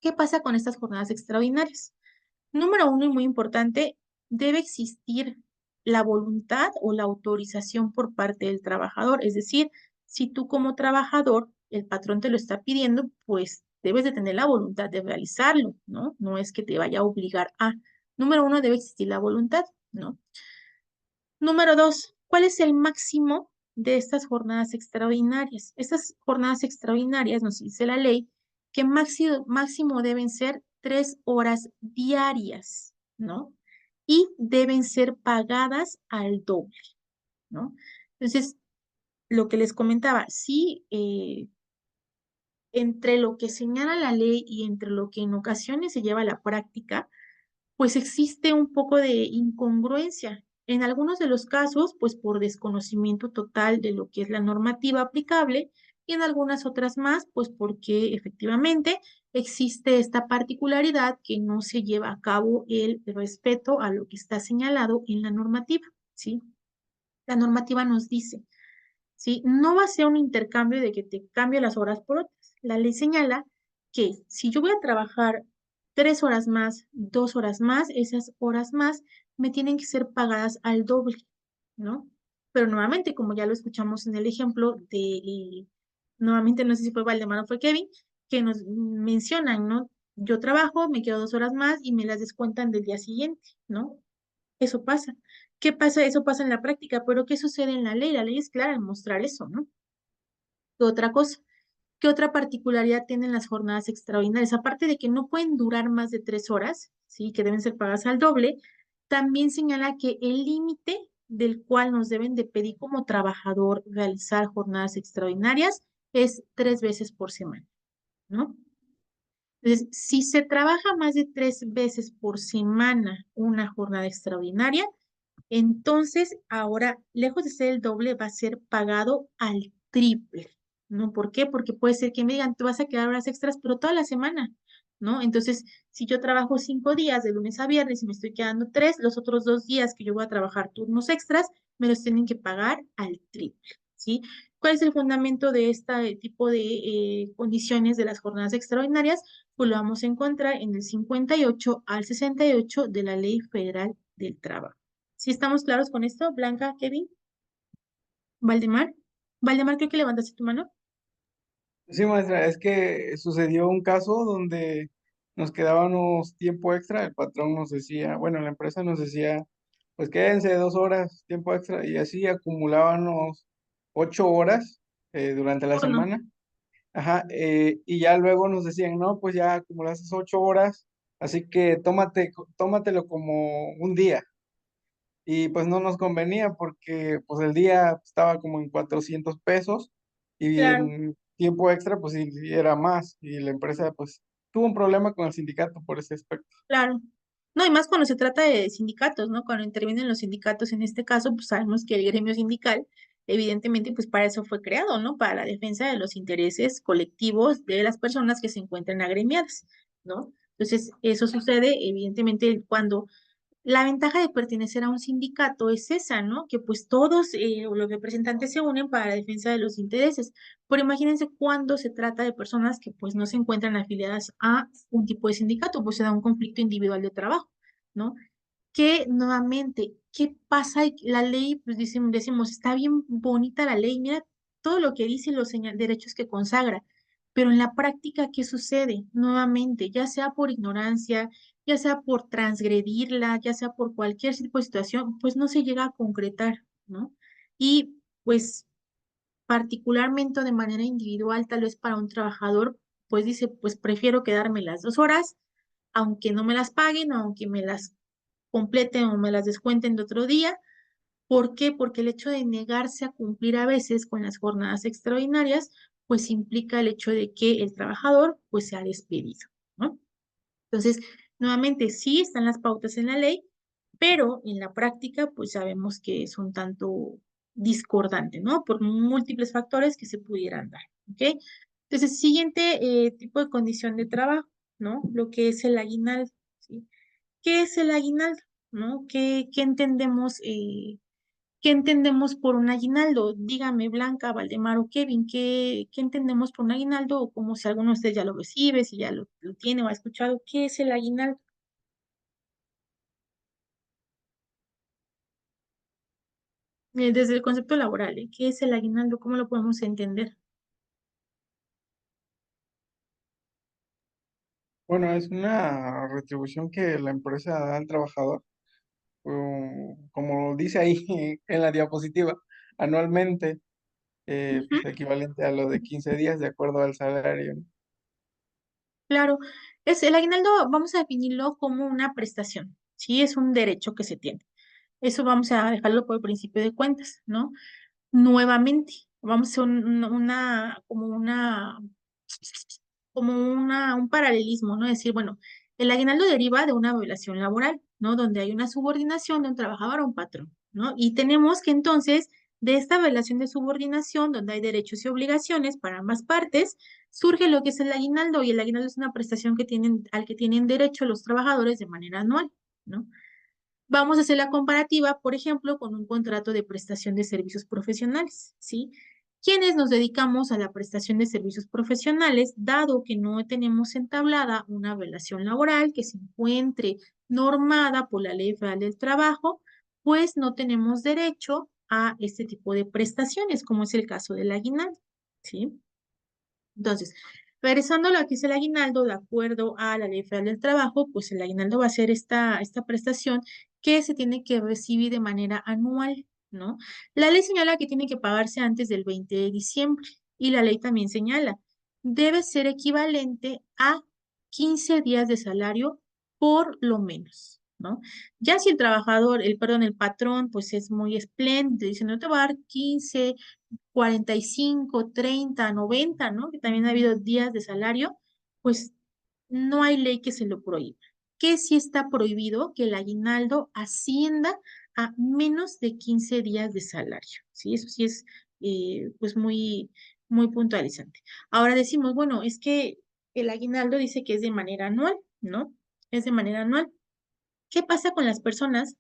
¿Qué pasa con estas jornadas extraordinarias? Número uno y muy importante, debe existir la voluntad o la autorización por parte del trabajador. Es decir, si tú como trabajador, el patrón te lo está pidiendo, pues debes de tener la voluntad de realizarlo, ¿no? No es que te vaya a obligar a. Número uno, debe existir la voluntad, ¿no? Número dos, ¿cuál es el máximo de estas jornadas extraordinarias? Estas jornadas extraordinarias, nos dice la ley, que máximo deben ser 3 horas diarias, ¿no? Y deben ser pagadas al doble, ¿no? Entonces, lo que les comentaba, sí, entre lo que señala la ley y entre lo que en ocasiones se lleva a la práctica, pues existe un poco de incongruencia. En algunos de los casos, pues por desconocimiento total de lo que es la normativa aplicable, y en algunas otras más, pues porque efectivamente existe esta particularidad que no se lleva a cabo el respeto a lo que está señalado en la normativa, ¿sí? La normativa nos dice, ¿sí? No va a ser un intercambio de que te cambie las horas por otras. La ley señala que si yo voy a trabajar 3 horas más, 2 horas más, esas horas más me tienen que ser pagadas al doble, ¿no? Pero nuevamente, como ya lo escuchamos en el ejemplo de, nuevamente no sé si fue Valdemar o fue Kevin, que nos mencionan, ¿no? Yo trabajo, me quedo 2 horas más y me las descuentan del día siguiente, ¿no? Eso pasa. ¿Qué pasa? Eso pasa en la práctica, pero ¿qué sucede en la ley? La ley es clara en mostrar eso, ¿no? ¿Qué otra cosa? ¿Qué otra particularidad tienen las jornadas extraordinarias? Aparte de que no pueden durar más de 3 horas, ¿sí? Que deben ser pagadas al doble, también señala que el límite del cual nos deben de pedir como trabajador realizar jornadas extraordinarias es 3 veces por semana, ¿no? Entonces, si se trabaja más de 3 veces por semana una jornada extraordinaria, entonces ahora, lejos de ser el doble, va a ser pagado al triple, ¿no? ¿Por qué? Porque puede ser que me digan, te vas a quedar horas extras, pero toda la semana, ¿no? Entonces, si yo trabajo 5 días de lunes a viernes y me estoy quedando 3, los otros 2 días que yo voy a trabajar turnos extras, me los tienen que pagar al triple, ¿sí? ¿Cuál es el fundamento de este tipo de condiciones de las jornadas extraordinarias? Pues lo vamos a encontrar en el 58 al 68 de la Ley Federal del Trabajo. ¿Sí estamos claros con esto? Blanca, Kevin, Valdemar. Valdemar, creo que levantaste tu mano. Sí, maestra, es que sucedió un caso donde nos quedábamos tiempo extra, el patrón nos decía, bueno, la empresa nos decía, pues quédense 2 horas tiempo extra y así acumulábamos 8 horas durante la Turno. semana. Ajá, y ya luego nos decían, no, pues ya acumulaste 8 horas, así que tómatelo como un día. Y pues no nos convenía porque pues el día estaba como en 400 pesos y Claro, en tiempo extra pues sí era más y la empresa pues tuvo un problema con el sindicato por ese aspecto. claro. No, y más cuando se trata de sindicatos, ¿no? Cuando intervienen los sindicatos en este caso, pues sabemos que el gremio sindical, evidentemente, pues para eso fue creado, ¿no? Para la defensa de los intereses colectivos de las personas que se encuentran agremiadas, ¿no? Entonces, eso sucede, evidentemente, cuando la ventaja de pertenecer a un sindicato es esa, ¿no? Que pues todos los representantes se unen para la defensa de los intereses. Pero imagínense cuando se trata de personas que pues no se encuentran afiliadas a un tipo de sindicato, pues se da un conflicto individual de trabajo, ¿no? Que nuevamente, ¿qué pasa? La ley, pues decimos, está bien bonita la ley, mira todo lo que dice y los derechos que consagra, pero en la práctica, ¿qué sucede? Nuevamente, ya sea por ignorancia, ya sea por transgredirla, ya sea por cualquier tipo de situación, pues no se llega a concretar, ¿no? Y pues particularmente o de manera individual, tal vez para un trabajador, pues dice, pues prefiero quedarme las 2 horas, aunque no me las paguen, aunque me las completen o me las descuenten de otro día. ¿Por qué? Porque el hecho de negarse a cumplir a veces con las jornadas extraordinarias, pues implica el hecho de que el trabajador pues sea despedido, ¿no? Entonces, nuevamente, sí están las pautas en la ley, pero en la práctica, pues sabemos que es un tanto discordante, ¿no? Por múltiples factores que se pudieran dar, ¿ok? Entonces, siguiente tipo de condición de trabajo, ¿no? Lo que es el aguinaldo, ¿sí? ¿Qué es el aguinaldo? ¿No? ¿Qué entendemos? ¿Qué entendemos por un aguinaldo? Dígame, Blanca, Valdemar o Kevin, ¿qué entendemos por un aguinaldo? O como si alguno de ustedes ya lo recibe, si ya lo tiene o ha escuchado, ¿qué es el aguinaldo? Desde el concepto laboral, ¿qué es el aguinaldo? ¿Cómo lo podemos entender? Bueno, es una retribución que la empresa da al trabajador, como dice ahí en la diapositiva, anualmente, Ujú, pues equivalente a lo de 15 días de acuerdo al salario, ¿no? claro, es el aguinaldo, vamos a definirlo como una prestación, ¿sí? Es un derecho que se tiene. Eso vamos a dejarlo por el principio de cuentas, ¿no? Nuevamente, vamos a hacer un paralelismo, ¿no? Decir, bueno, el aguinaldo deriva de una relación laboral, ¿no? Donde hay una subordinación de un trabajador a un patrón, ¿no? Y tenemos que entonces, de esta relación de subordinación, donde hay derechos y obligaciones para ambas partes, surge lo que es el aguinaldo, y el aguinaldo es una prestación al que tienen derecho los trabajadores de manera anual, ¿no? Vamos a hacer la comparativa, por ejemplo, con un contrato de prestación de servicios profesionales, ¿sí? Quienes nos dedicamos a la prestación de servicios profesionales, dado que no tenemos entablada una relación laboral que se encuentre normada por la Ley Federal del Trabajo, pues no tenemos derecho a este tipo de prestaciones, como es el caso del aguinaldo, ¿sí? Entonces, regresando a lo que es el aguinaldo, de acuerdo a la Ley Federal del Trabajo, pues el aguinaldo va a ser esta prestación que se tiene que recibir de manera anual, ¿no? La ley señala que tiene que pagarse antes del 20 de diciembre y la ley también señala, debe ser equivalente a 15 días de salario por lo menos, ¿no? Ya si el trabajador, el patrón, pues es muy espléndido, dice, no te voy a dar 15, 45, 30, 90, ¿no? Que también ha habido días de salario, pues no hay ley que se lo prohíba. ¿Qué sí está prohibido? Que el aguinaldo ascienda a menos de 15 días de salario, ¿sí? Eso sí es, pues, muy puntualizante. Ahora decimos, bueno, es que el aguinaldo dice que es de manera anual, ¿no? Es de manera anual. ¿Qué pasa con las personas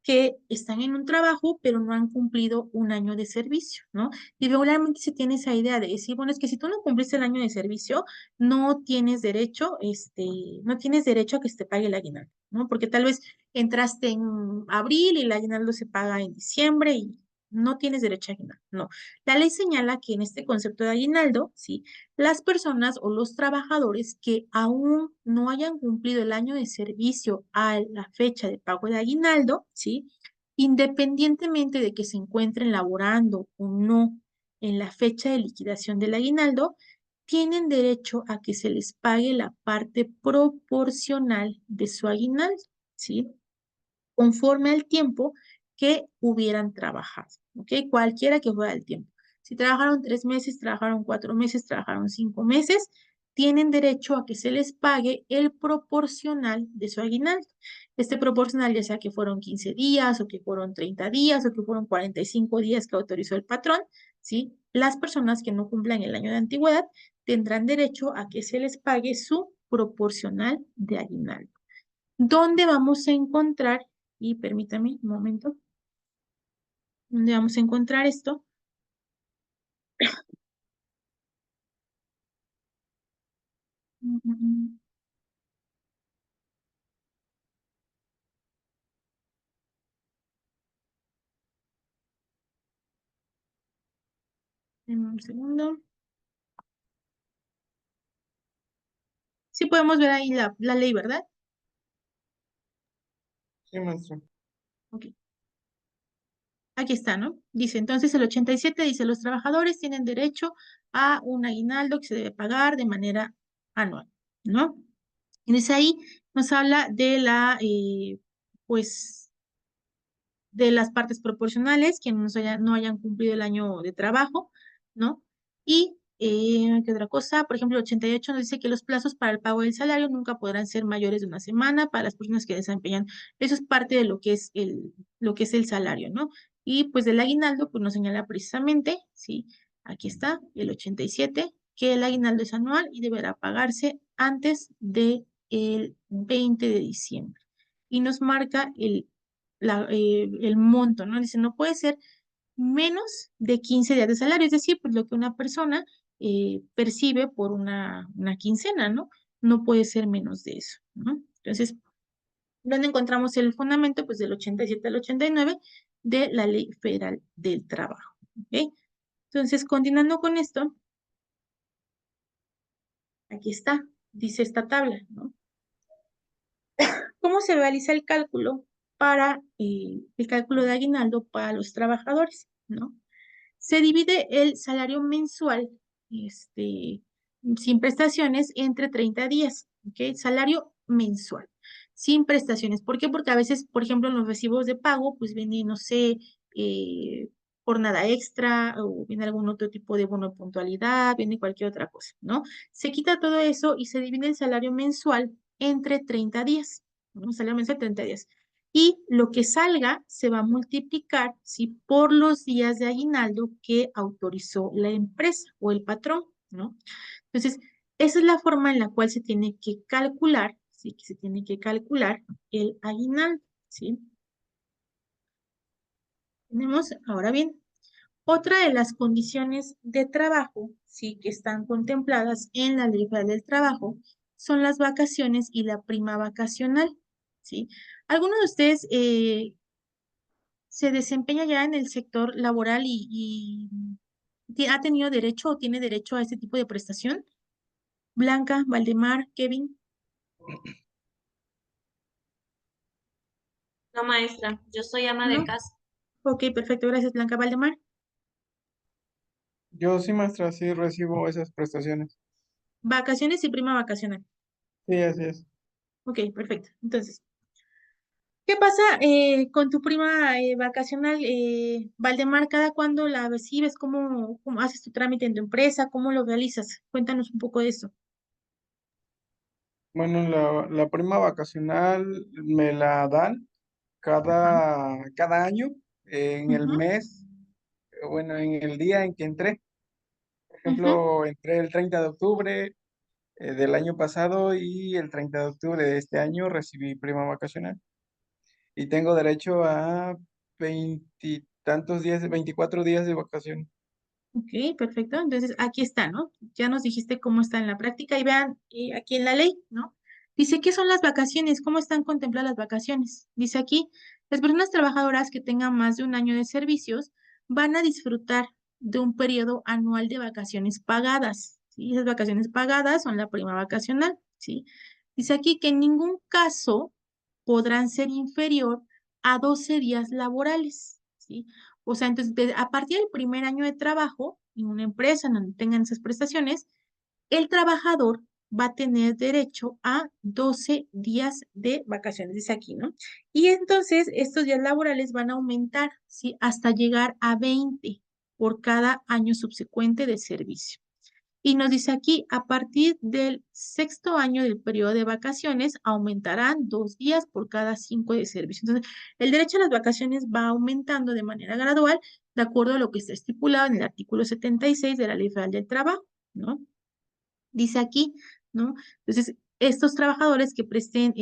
que están en un trabajo, pero no han cumplido un año de servicio, ¿no? Y regularmente se tiene esa idea de decir, bueno, es que si tú no cumpliste el año de servicio, no tienes derecho, no tienes derecho a que se te pague el aguinaldo, ¿no? Porque tal vez entraste en abril y el aguinaldo se paga en diciembre y no tienes derecho a aguinaldo, no. La ley señala que en este concepto de aguinaldo, ¿sí? Las personas o los trabajadores que aún no hayan cumplido el año de servicio a la fecha de pago de aguinaldo, ¿sí? Independientemente de que se encuentren laborando o no en la fecha de liquidación del aguinaldo, tienen derecho a que se les pague la parte proporcional de su aguinaldo, ¿sí? Conforme al tiempo que hubieran trabajado, ¿ok? Cualquiera que fuera el tiempo. Si trabajaron 3 meses, trabajaron 4 meses, trabajaron 5 meses, tienen derecho a que se les pague el proporcional de su aguinaldo. Este proporcional ya sea que fueron 15 días o que fueron 30 días o que fueron 45 días que autorizó el patrón, ¿sí? Las personas que no cumplan el año de antigüedad tendrán derecho a que se les pague su proporcional de aguinaldo. ¿Dónde vamos a encontrar? Y permítame un momento. ¿Dónde vamos a encontrar esto? En un segundo. Sí podemos ver ahí la ley, ¿verdad? Sí, maestra. Ok. Aquí está, ¿no? Dice, entonces el 87 dice, los trabajadores tienen derecho a un aguinaldo que se debe pagar de manera anual, ¿no? Y dice ahí, nos habla de pues, de las partes proporcionales, quienes no hayan cumplido el año de trabajo, ¿no? Y, ¿qué otra cosa? Por ejemplo, el 88 nos dice que los plazos para el pago del salario nunca podrán ser mayores de una semana para las personas que desempeñan. Eso es parte de lo que es el salario, ¿no? Y pues del aguinaldo, pues nos señala precisamente, ¿sí? Aquí está, el 87, que el aguinaldo es anual y deberá pagarse antes del 20 de diciembre. Y nos marca el monto, ¿no? Dice, no puede ser menos de 15 días de salario, es decir, pues lo que una persona percibe por una quincena, ¿no? No puede ser menos de eso, ¿no? Entonces, ¿dónde encontramos el fundamento? Pues del 87 al 89 de la Ley Federal del Trabajo, ¿ok? Entonces, continuando con esto, aquí está, dice esta tabla, ¿no? ¿Cómo se realiza el cálculo para el cálculo de aguinaldo para los trabajadores, ¿no? Se divide el salario mensual, sin prestaciones, entre 30 días, ¿ok? Salario mensual, sin prestaciones. ¿Por qué? Porque a veces, por ejemplo, en los recibos de pago, pues viene, no sé, jornada extra o viene algún otro tipo de bono de puntualidad, viene cualquier otra cosa, ¿no? Se quita todo eso y se divide el salario mensual entre 30 días, ¿no? Salario mensual 30 días y lo que salga se va a multiplicar, ¿sí? Por los días de aguinaldo que autorizó la empresa o el patrón, ¿no? Entonces, esa es la forma en la cual se tiene que calcular, ¿sí? Que se tiene que calcular el aguinaldo, ¿sí? Tenemos, ahora bien, otra de las condiciones de trabajo, ¿sí? Que están contempladas en la Ley Federal del Trabajo son las vacaciones y la prima vacacional, ¿sí? ¿Alguno de ustedes se desempeña ya en el sector laboral y ha tenido derecho o tiene derecho a este tipo de prestación? Blanca, Valdemar, Kevin. No, maestra, yo soy ama de ¿No? casa. Ok, perfecto, gracias, Blanca. Valdemar. Yo sí, maestra, sí recibo esas prestaciones. Vacaciones y prima vacacional. Sí, así es. Ok, perfecto. Entonces, ¿Qué pasa con tu prima vacacional, Valdemar? ¿Cada cuándo la recibes? ¿Cómo haces tu trámite en tu empresa? ¿Cómo lo realizas? Cuéntanos un poco de eso. Bueno, la prima vacacional me la dan Ajá. cada año en el Ujú, mes, bueno, en el día en que entré. Por ujú. ejemplo, entré el 30 de octubre del año pasado y el 30 de octubre de este año recibí prima vacacional. Y tengo derecho a veintitantos días, 24 días de vacaciones. Ok, perfecto. Entonces, aquí está, ¿no? Ya nos dijiste cómo está en la práctica y vean aquí en la ley, ¿no? Dice, ¿qué son las vacaciones? ¿Cómo están contempladas las vacaciones? Dice aquí, las personas trabajadoras que tengan más de un año de servicios van a disfrutar de un periodo anual de vacaciones pagadas, ¿sí? Esas vacaciones pagadas son la prima vacacional, ¿sí? Dice aquí que en ningún caso podrán ser inferior a 12 días laborales, ¿sí? O sea, entonces, a partir del primer año de trabajo en una empresa en donde tengan esas prestaciones, el trabajador va a tener derecho a 12 días de vacaciones, dice aquí, ¿no? Y entonces estos días laborales van a aumentar, ¿sí? Hasta llegar a 20 por cada año subsecuente de servicio. Y nos dice aquí, a partir del sexto año del periodo de vacaciones, aumentarán 2 días por cada 5 de servicio. Entonces, el derecho a las vacaciones va aumentando de manera gradual, de acuerdo a lo que está estipulado en el artículo 76 de la Ley Federal del Trabajo, ¿no? Dice aquí, ¿no? Entonces, estos trabajadores que presten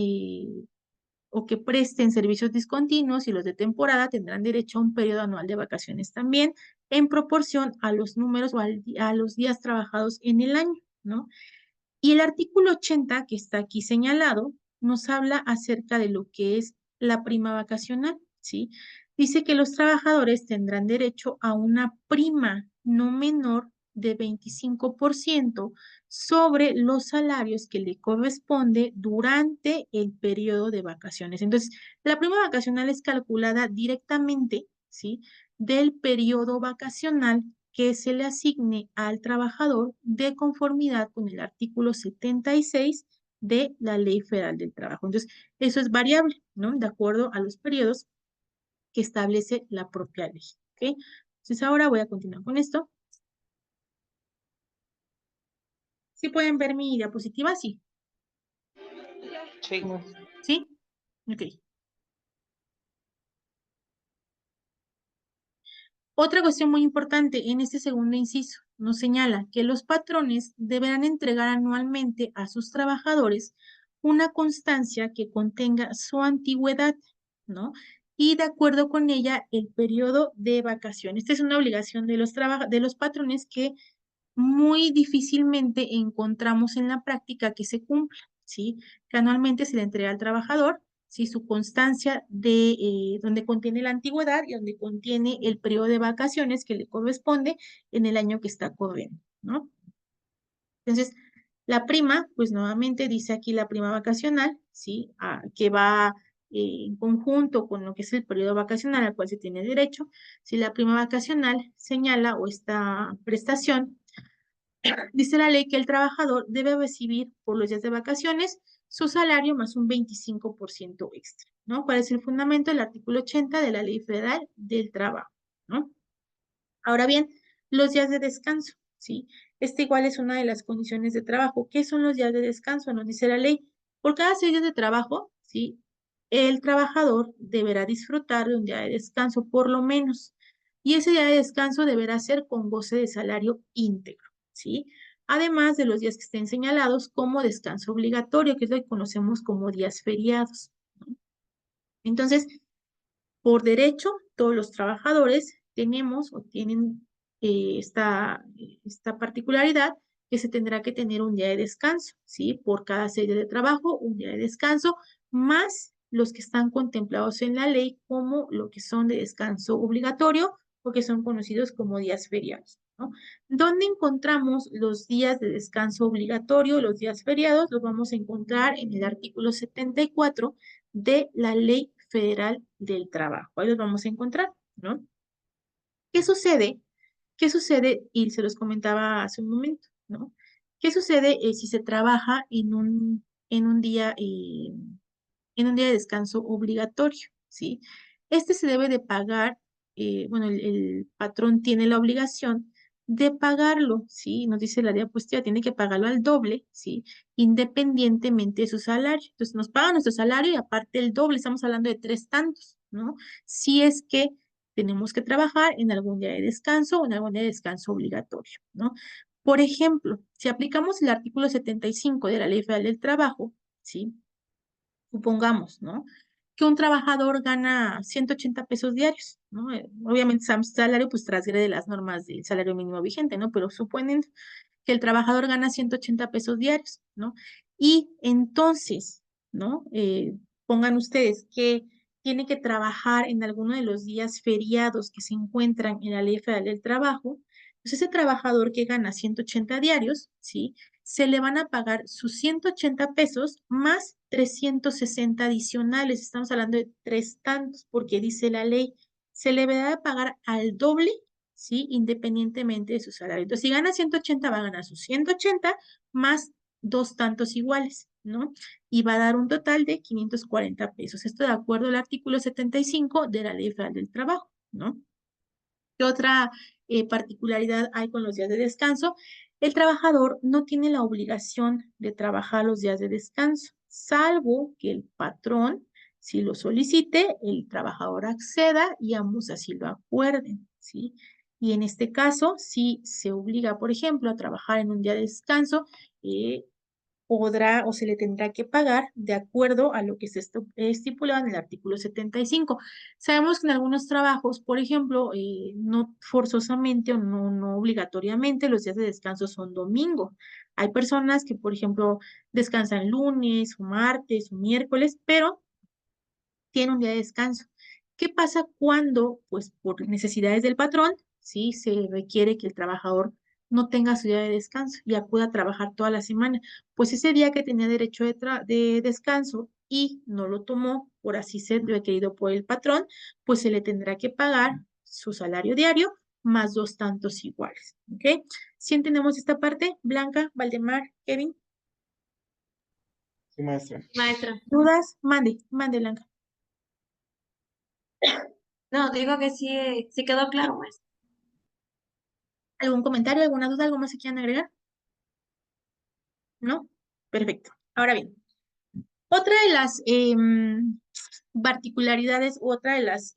o que presten servicios discontinuos y los de temporada tendrán derecho a un periodo anual de vacaciones también en proporción a los números o a los días trabajados en el año, ¿no? Y el artículo 80, que está aquí señalado, nos habla acerca de lo que es la prima vacacional, ¿sí? Dice que los trabajadores tendrán derecho a una prima no menor de 25% sobre los salarios que le corresponde durante el periodo de vacaciones. Entonces, la prima vacacional es calculada directamente, ¿sí? Del periodo vacacional que se le asigne al trabajador de conformidad con el artículo 76 de la Ley Federal del Trabajo. Entonces, eso es variable, ¿no? De acuerdo a los periodos que establece la propia ley, ¿ok? Entonces, ahora voy a continuar con esto. ¿Sí pueden ver mi diapositiva? Sí. Sí. ¿Sí? Ok. Otra cuestión muy importante en este segundo inciso nos señala que los patrones deberán entregar anualmente a sus trabajadores una constancia que contenga su antigüedad, ¿no? Y de acuerdo con ella, el periodo de vacaciones. Esta es una obligación de de los patrones que muy difícilmente encontramos en la práctica que se cumpla, ¿sí? Que anualmente se le entrega al trabajador, ¿sí? Su constancia de donde contiene la antigüedad y donde contiene el periodo de vacaciones que le corresponde en el año que está corriendo, ¿no? Entonces, la prima, pues nuevamente dice aquí la prima vacacional, ¿sí? Que va en conjunto con lo que es el periodo vacacional al cual se tiene derecho. Si la prima vacacional señala o esta prestación dice la ley que el trabajador debe recibir por los días de vacaciones su salario más un 25% extra, ¿no? ¿Cuál es el fundamento? El artículo 80 de la Ley Federal del Trabajo, ¿no? Ahora bien, los días de descanso, ¿sí? Este igual es una de las condiciones de trabajo. ¿Qué son los días de descanso? Nos dice la ley. Por cada 6 días de trabajo, ¿sí? El trabajador deberá disfrutar de un día de descanso por lo menos. Y ese día de descanso deberá ser con goce de salario íntegro, ¿sí? Además de los días que estén señalados como descanso obligatorio, que es lo que conocemos como días feriados, ¿no? Entonces, por derecho, todos los trabajadores tenemos o tienen esta particularidad que se tendrá que tener un día de descanso, ¿sí? Por cada 6 días de trabajo, un día de descanso, más los que están contemplados en la ley como lo que son de descanso obligatorio o que son conocidos como días feriados, ¿no? ¿Dónde encontramos los días de descanso obligatorio, los días feriados? Los vamos a encontrar en el artículo 74 de la Ley Federal del Trabajo. Ahí los vamos a encontrar, ¿no? ¿Qué sucede? ¿Qué sucede? Y se los comentaba hace un momento, ¿no? ¿Qué sucede si se trabaja en un día en un día de descanso obligatorio, ¿sí? Este se debe de pagar, bueno, el patrón tiene la obligación de pagarlo, ¿sí? Nos dice la diapositiva, tiene que pagarlo al doble, ¿sí? Independientemente de su salario. Entonces, nos pagan nuestro salario y aparte el doble, estamos hablando de 3 tantos, ¿no? Si es que tenemos que trabajar en algún día de descanso o en algún día de descanso obligatorio, ¿no? Por ejemplo, si aplicamos el artículo 75 de la Ley Federal del Trabajo, ¿sí? Supongamos, ¿no? Que un trabajador gana 180 pesos diarios, ¿no? Obviamente, su salario pues transgrede las normas del salario mínimo vigente, ¿no? Pero suponen que el trabajador gana 180 pesos diarios, ¿no? Y entonces, ¿no? Pongan ustedes que tiene que trabajar en alguno de los días feriados que se encuentran en la Ley Federal del Trabajo. Entonces, ese trabajador que gana 180 diarios, ¿sí? Se le van a pagar sus 180 pesos más 360 adicionales. Estamos hablando de 3 tantos, porque dice la ley, se le va a pagar al doble, ¿sí? Independientemente de su salario. Entonces, si gana 180, va a ganar sus 180 más 2 tantos iguales, ¿no? Y va a dar un total de 540 pesos. Esto de acuerdo al artículo 75 de la Ley Federal del Trabajo, ¿no? ¿Qué otra particularidad hay con los días de descanso? El trabajador no tiene la obligación de trabajar los días de descanso, salvo que el patrón, si lo solicite, el trabajador acceda y ambos así lo acuerden, ¿sí? Y en este caso, si se obliga, por ejemplo, a trabajar en un día de descanso, podrá o se le tendrá que pagar de acuerdo a lo que se estipulado en el artículo 75. Sabemos que en algunos trabajos, por ejemplo, no forzosamente o no obligatoriamente los días de descanso son domingo. Hay personas que, por ejemplo, descansan lunes o martes o miércoles, pero tiene un día de descanso. ¿Qué pasa cuando, pues, por necesidades del patrón, sí, se requiere que el trabajador no tenga su día de descanso y acuda a trabajar toda la semana? Pues ese día que tenía derecho de descanso y no lo tomó, por así ser requerido por el patrón, pues se le tendrá que pagar su salario diario más 2 tantos iguales, ¿ok? ¿Sí entendemos esta parte? Blanca, Valdemar, Kevin, Sí, maestra. Maestra, ¿dudas? Mande, Blanca. no, digo que sí, sí quedó claro, maestra. ¿Algún comentario, alguna duda, algo más que quieran agregar? ¿No? Perfecto. Ahora bien, otra de las particularidades, otra de las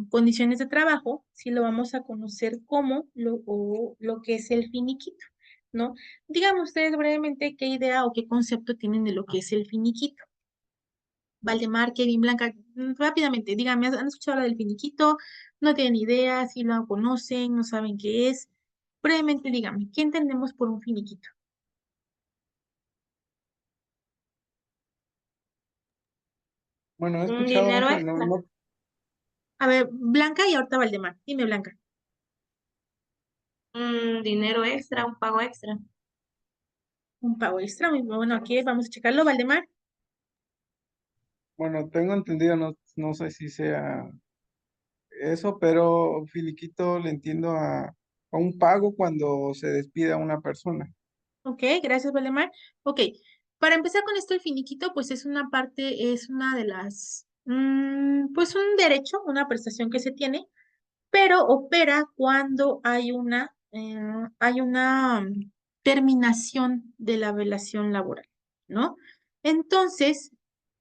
condiciones de trabajo, si lo vamos a conocer como lo que es el finiquito, ¿no? Díganme ustedes brevemente qué idea o qué concepto tienen de lo que es el finiquito. Valdemar, Kevin, Blanca, rápidamente, díganme, ¿han escuchado hablar del finiquito? ¿No tienen idea? ¿Si lo conocen? ¿No saben qué es? Brevemente, díganme, ¿qué entendemos por un finiquito? Bueno, he Un escuchado, dinero maestra, extra. A ver, Blanca y ahorita Valdemar. Dime, Blanca. Un dinero extra, un pago extra. Un pago extra. Muy bueno, aquí vamos a checarlo, Valdemar. bueno, tengo entendido, no sé si sea eso, pero finiquito le entiendo a un pago cuando se despide a una persona. Ok, gracias, Valdemar. Ok, para empezar con esto, el finiquito, pues es una parte, es una de las, pues un derecho, una prestación que se tiene, pero opera cuando hay una terminación de la relación laboral, ¿no? Entonces,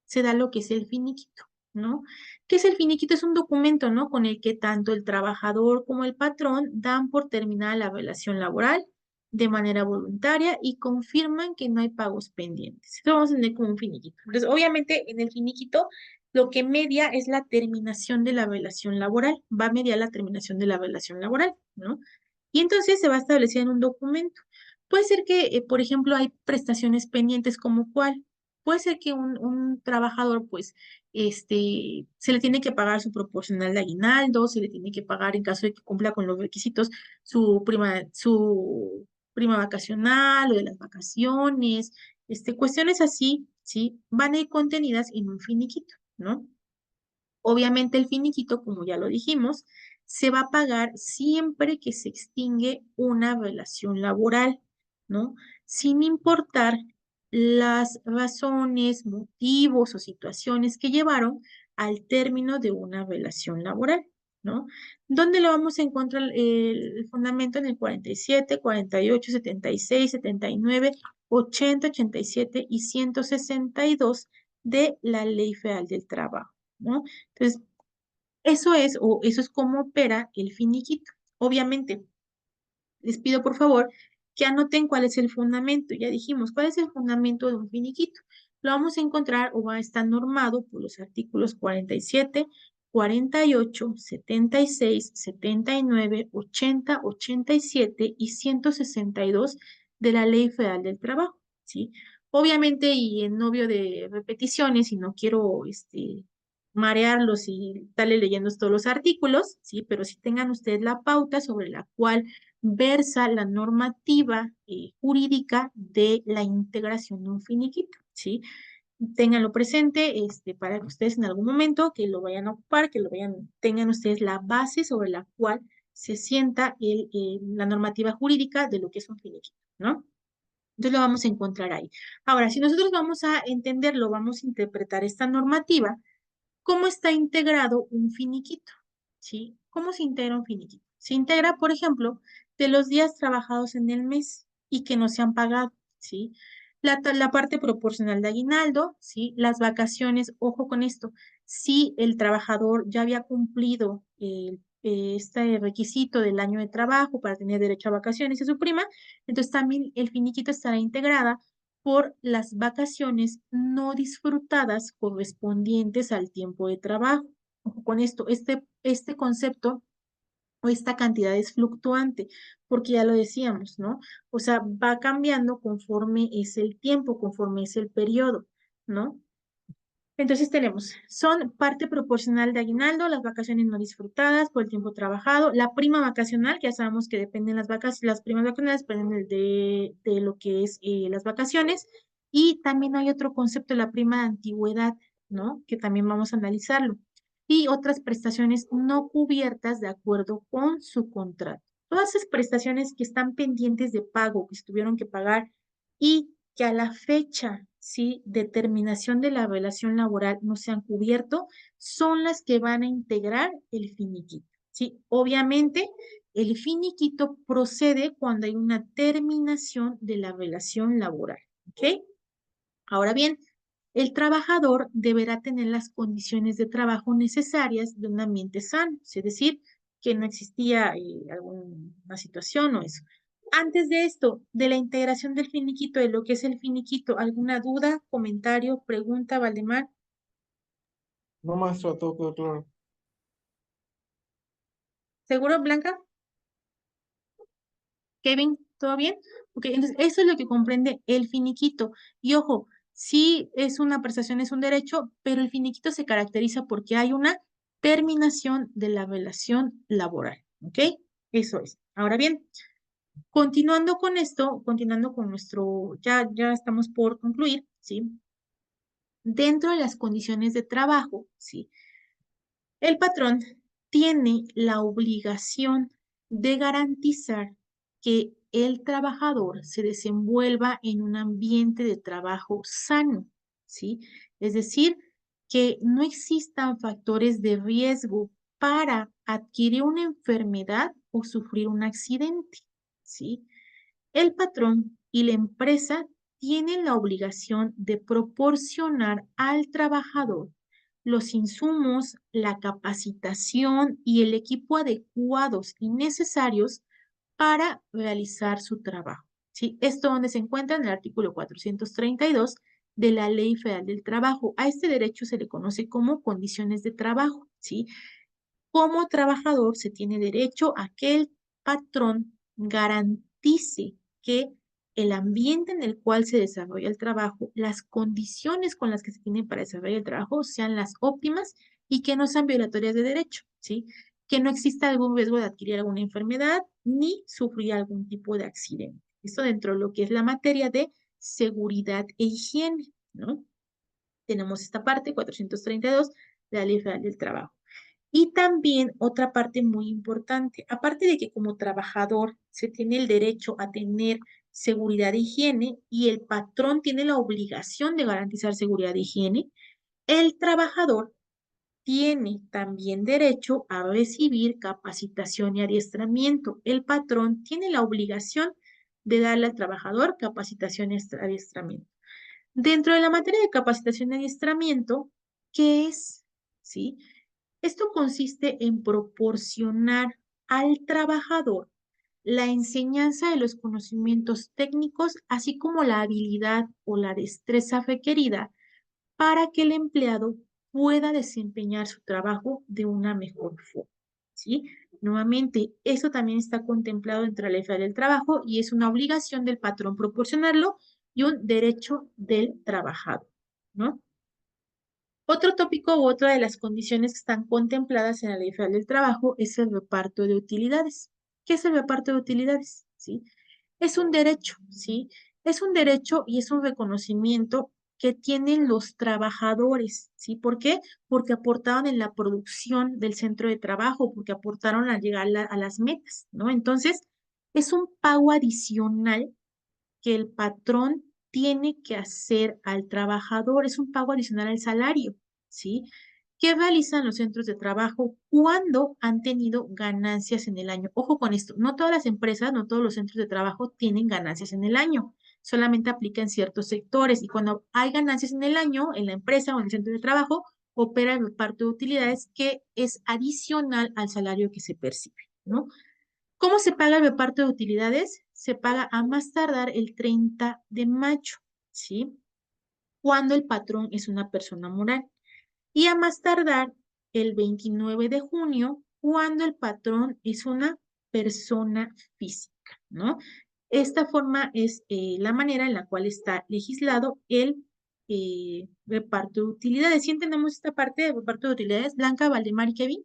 se da lo que es el finiquito, ¿no? ¿Qué es el finiquito? Es un documento, ¿no? Con el que tanto el trabajador como el patrón dan por terminada la relación laboral de manera voluntaria y confirman que no hay pagos pendientes. Eso vamos a tener como un finiquito. Entonces, obviamente, en el finiquito lo que media es la terminación de la relación laboral, va a mediar la terminación de la relación laboral, ¿no? Y entonces se va a establecer en un documento. Puede ser que, por ejemplo, hay prestaciones pendientes como cuál. Puede ser que un trabajador, pues, se le tiene que pagar su proporcional de aguinaldo, se le tiene que pagar en caso de que cumpla con los requisitos su prima vacacional o de las vacaciones, cuestiones así, ¿sí? Van a ir contenidas en un finiquito, ¿no? Obviamente el finiquito, como ya lo dijimos, se va a pagar siempre que se extingue una relación laboral, ¿no? Sin importar las razones, motivos o situaciones que llevaron al término de una relación laboral, ¿no? ¿Dónde lo vamos a encontrar el fundamento? En el 47, 48, 76, 79, 80, 87 y 162 de la Ley Federal del Trabajo, ¿no? Entonces, eso es cómo opera el finiquito. Obviamente, les pido por favor que anoten cuál es el fundamento. Ya dijimos, ¿cuál es el fundamento de un finiquito? Lo vamos a encontrar o va a estar normado por los artículos 47, 48, 76, 79, 80, 87 y 162 de la Ley Federal del Trabajo, ¿sí? Obviamente, y en novio de repeticiones, y no quiero marearlos y darle leyendo todos los artículos, ¿sí? Pero sí tengan ustedes la pauta sobre la cual versa la normativa jurídica de la integración de un finiquito, ¿sí? Ténganlo presente para que ustedes en algún momento que lo vayan a ocupar, tengan ustedes la base sobre la cual se sienta la normativa jurídica de lo que es un finiquito, ¿no? Entonces lo vamos a encontrar ahí. Ahora, si nosotros vamos a entenderlo, vamos a interpretar esta normativa, ¿cómo está integrado un finiquito? ¿Sí? ¿Cómo se integra un finiquito? Se integra, por ejemplo, de los días trabajados en el mes y que no se han pagado, ¿sí? La parte proporcional de aguinaldo, ¿sí? Las vacaciones, ojo con esto, si el trabajador ya había cumplido este requisito del año de trabajo para tener derecho a vacaciones y su prima, entonces también el finiquito estará integrada por las vacaciones no disfrutadas correspondientes al tiempo de trabajo. Ojo con esto, este concepto o esta cantidad es fluctuante, porque ya lo decíamos, ¿no? O sea, va cambiando conforme es el tiempo, conforme es el periodo, ¿no? Entonces tenemos, son parte proporcional de aguinaldo, las vacaciones no disfrutadas por el tiempo trabajado, la prima vacacional, que ya sabemos que dependen las vacaciones, las primas vacacionales dependen de lo que es las vacaciones, y también hay otro concepto, la prima de antigüedad, ¿no? Que también vamos a analizarlo, y otras prestaciones no cubiertas de acuerdo con su contrato. Todas esas prestaciones que están pendientes de pago, que se tuvieron que pagar y que a la fecha, ¿sí? de terminación de la relación laboral no se han cubierto, son las que van a integrar el finiquito, ¿sí? Obviamente, el finiquito procede cuando hay una terminación de la relación laboral, ¿ok? Ahora bien, el trabajador deberá tener las condiciones de trabajo necesarias de un ambiente sano, es decir, que no existía alguna situación o eso. Antes de esto, de la integración del finiquito, de lo que es el finiquito, ¿alguna duda, comentario, pregunta, Valdemar? No, maestra, todo quedó claro. ¿Seguro, Blanca? Kevin, ¿todo bien? Ok, entonces eso es lo que comprende el finiquito. Y ojo, sí es una prestación, es un derecho, pero el finiquito se caracteriza porque hay una terminación de la relación laboral, ¿ok? Eso es. Ahora bien, continuando con esto, continuando con nuestro, ya estamos por concluir, ¿sí? Dentro de las condiciones de trabajo, ¿sí? El patrón tiene la obligación de garantizar que el trabajador se desenvuelva en un ambiente de trabajo sano, ¿sí? Es decir, que no existan factores de riesgo para adquirir una enfermedad o sufrir un accidente, ¿sí? El patrón y la empresa tienen la obligación de proporcionar al trabajador los insumos, la capacitación y el equipo adecuados y necesarios para realizar su trabajo, ¿sí? Esto donde se encuentra en el artículo 432 de la Ley Federal del Trabajo. A este derecho se le conoce como condiciones de trabajo, ¿sí? Como trabajador se tiene derecho a que el patrón garantice que el ambiente en el cual se desarrolla el trabajo, las condiciones con las que se tienen para desarrollar el trabajo sean las óptimas y que no sean violatorias de derecho, ¿sí? Que no exista algún riesgo de adquirir alguna enfermedad ni sufrir algún tipo de accidente. Esto dentro de lo que es la materia de seguridad e higiene, ¿no? Tenemos esta parte, 432, de la Ley Federal del Trabajo. Y también otra parte muy importante, aparte de que como trabajador se tiene el derecho a tener seguridad e higiene y el patrón tiene la obligación de garantizar seguridad e higiene, el trabajador tiene también derecho a recibir capacitación y adiestramiento. El patrón tiene la obligación de darle al trabajador capacitación y adiestramiento. Dentro de la materia de capacitación y adiestramiento, ¿qué es? ¿Sí? Esto consiste en proporcionar al trabajador la enseñanza de los conocimientos técnicos, así como la habilidad o la destreza requerida para que el empleado pueda desempeñar su trabajo de una mejor forma, ¿sí? Nuevamente, eso también está contemplado dentro de la Ley Federal del Trabajo y es una obligación del patrón proporcionarlo y un derecho del trabajador, ¿no? Otro tópico u otra de las condiciones que están contempladas en la Ley Federal del Trabajo es el reparto de utilidades. ¿Qué es el reparto de utilidades? ¿Sí? Es un derecho, ¿sí? Es un derecho y es un reconocimiento que tienen los trabajadores, ¿sí? ¿Por qué? Porque aportaron en la producción del centro de trabajo, porque aportaron a llegar a las metas, ¿no? Entonces, es un pago adicional que el patrón tiene que hacer al trabajador, es un pago adicional al salario, ¿sí? ¿Qué realizan los centros de trabajo cuando han tenido ganancias en el año? Ojo con esto, no todas las empresas, no todos los centros de trabajo tienen ganancias en el año, solamente aplica en ciertos sectores y cuando hay ganancias en el año, en la empresa o en el centro de trabajo, opera el reparto de utilidades que es adicional al salario que se percibe, ¿no? ¿Cómo se paga el reparto de utilidades? Se paga a más tardar el 30 de mayo, ¿sí? Cuando el patrón es una persona moral. Y a más tardar el 29 de junio, cuando el patrón es una persona física, ¿no? Esta forma es la manera en la cual está legislado el reparto de utilidades. ¿Sí entendemos esta parte de reparto de utilidades? Blanca, Valdemar y Kevin,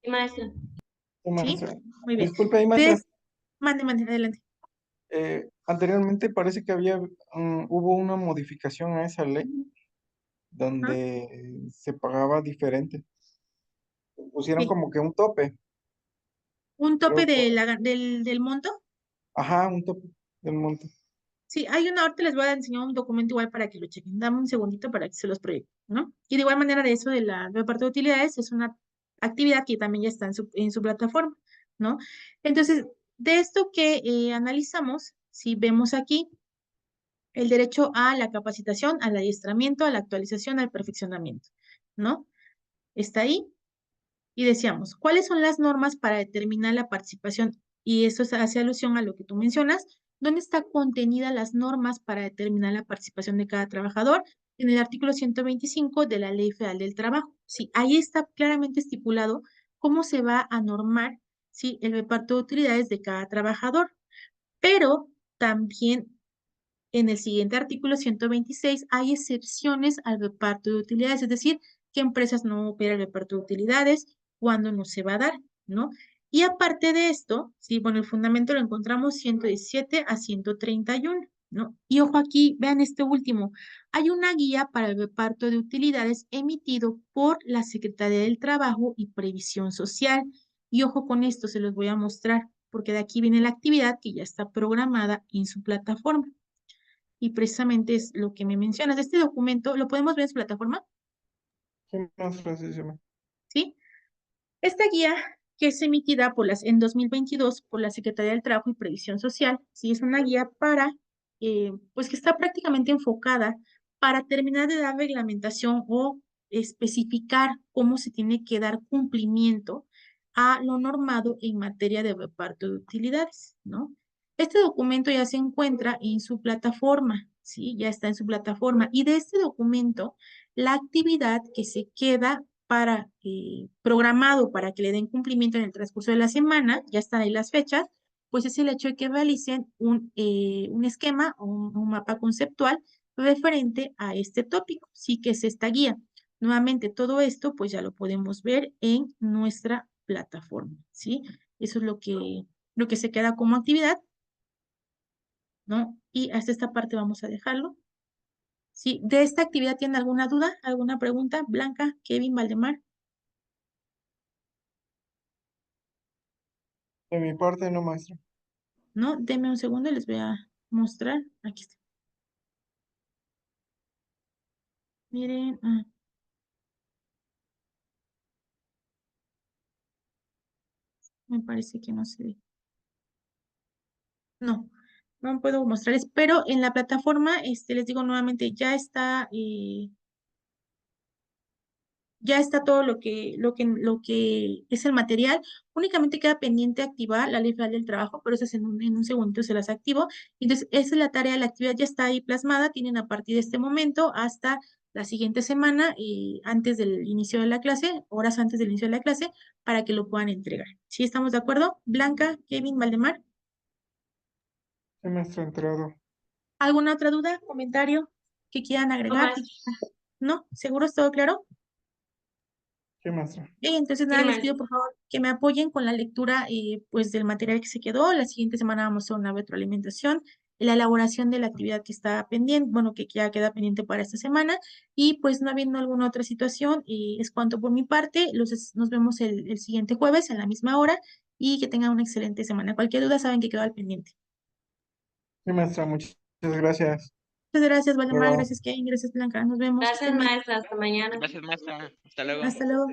Sí, maestra. Sí, ¿sí? maestra. Muy bien. Disculpe ahí, maestra. Mande, adelante. Anteriormente parece que hubo una modificación a esa ley Ajá. donde se pagaba diferente. Pusieron Sí. como que un tope. Un tope Creo que, del monto. ajá, un tope del monto. Sí, hay una, ahorita les voy a enseñar un documento igual para que lo chequen. Dame un segundito para que se los proyecte, ¿no? Y de igual manera de eso de la reparto de utilidades es una actividad que también ya está en su plataforma, ¿no? Entonces, de esto que analizamos, si vemos aquí el derecho a la capacitación, al adiestramiento, a la actualización, al perfeccionamiento, ¿no? Está ahí. Y decíamos, ¿cuáles son las normas para determinar la participación? Y eso hace alusión a lo que tú mencionas. ¿Dónde está contenida las normas para determinar la participación de cada trabajador? En el artículo 125 de la Ley Federal del Trabajo. Sí, ahí está claramente estipulado cómo se va a normar, sí, el reparto de utilidades de cada trabajador. Pero también en el siguiente artículo 126 hay excepciones al reparto de utilidades, es decir, qué empresas no operan el reparto de utilidades, cuándo no se va a dar, ¿no? Y aparte de esto, sí, bueno, el fundamento lo encontramos 117 a 131, ¿no? Y ojo aquí, vean este último. Hay una guía para el reparto de utilidades emitido por la Secretaría del Trabajo y Previsión Social. Y ojo con esto, se los voy a mostrar, porque de aquí viene la actividad que ya está programada en su plataforma y precisamente es lo que me mencionas. Este documento, ¿lo podemos ver en su plataforma? Sí, maestra, sí, sí, ¿Sí? Esta guía que es emitida en 2022 por la Secretaría del Trabajo y Previsión Social, ¿sí? Es una guía para, pues que está prácticamente enfocada para terminar de dar reglamentación o especificar cómo se tiene que dar cumplimiento a lo normado en materia de reparto de utilidades, ¿no? Este documento ya se encuentra en su plataforma, ¿sí? Ya está en su plataforma. Y de este documento, la actividad que se queda para programado para que le den cumplimiento en el transcurso de la semana, ya están ahí las fechas, pues es el hecho de que realicen un esquema o un mapa conceptual referente a este tópico, sí que es esta guía. Nuevamente, todo esto pues ya lo podemos ver en nuestra plataforma, ¿sí? Eso es lo que se queda como actividad, ¿no? Y hasta esta parte vamos a dejarlo. ¿Sí? ¿De esta actividad tienen alguna duda, alguna pregunta? Blanca, Kevin, Valdemar. De mi parte, no, maestra. ¿No? Denme un segundo y les voy a mostrar. Aquí está. Miren. Me parece que no se ve. No, no puedo mostrarles, pero en la plataforma, les digo nuevamente, ya está todo lo que es el material. Únicamente queda pendiente activar la ley federal del trabajo, pero eso es en un segundito se las activo. Entonces, esa es la tarea, la actividad ya está ahí plasmada. Tienen a partir de este momento hasta la siguiente semana, antes del inicio de la clase, horas antes del inicio de la clase, para que lo puedan entregar. ¿Sí estamos de acuerdo? Blanca, Kevin, Valdemar. Sí, maestra, enterado. ¿Alguna otra duda, comentario que quieran No, agregar? maestra. ¿No? ¿Seguro es todo claro? Sí, maestra. Entonces, Sí, nada, les maestra. pido por favor que me apoyen con la lectura pues del material que se quedó. La siguiente semana vamos a hacer una retroalimentación, la elaboración de la actividad que está pendiente, bueno, que ya queda pendiente para esta semana. Y pues no habiendo alguna otra situación, es cuanto por mi parte. Nos vemos el siguiente jueves en la misma hora y que tengan una excelente semana. Cualquier duda saben que quedó al pendiente. Sí, maestra, muchas gracias. Muchas gracias, Valdemar. Luego. Gracias, Kevin. Gracias, Blanca. Nos vemos. Que Gracias, estén bien. maestra. Hasta mañana. Gracias, maestra. Hasta luego. Hasta luego.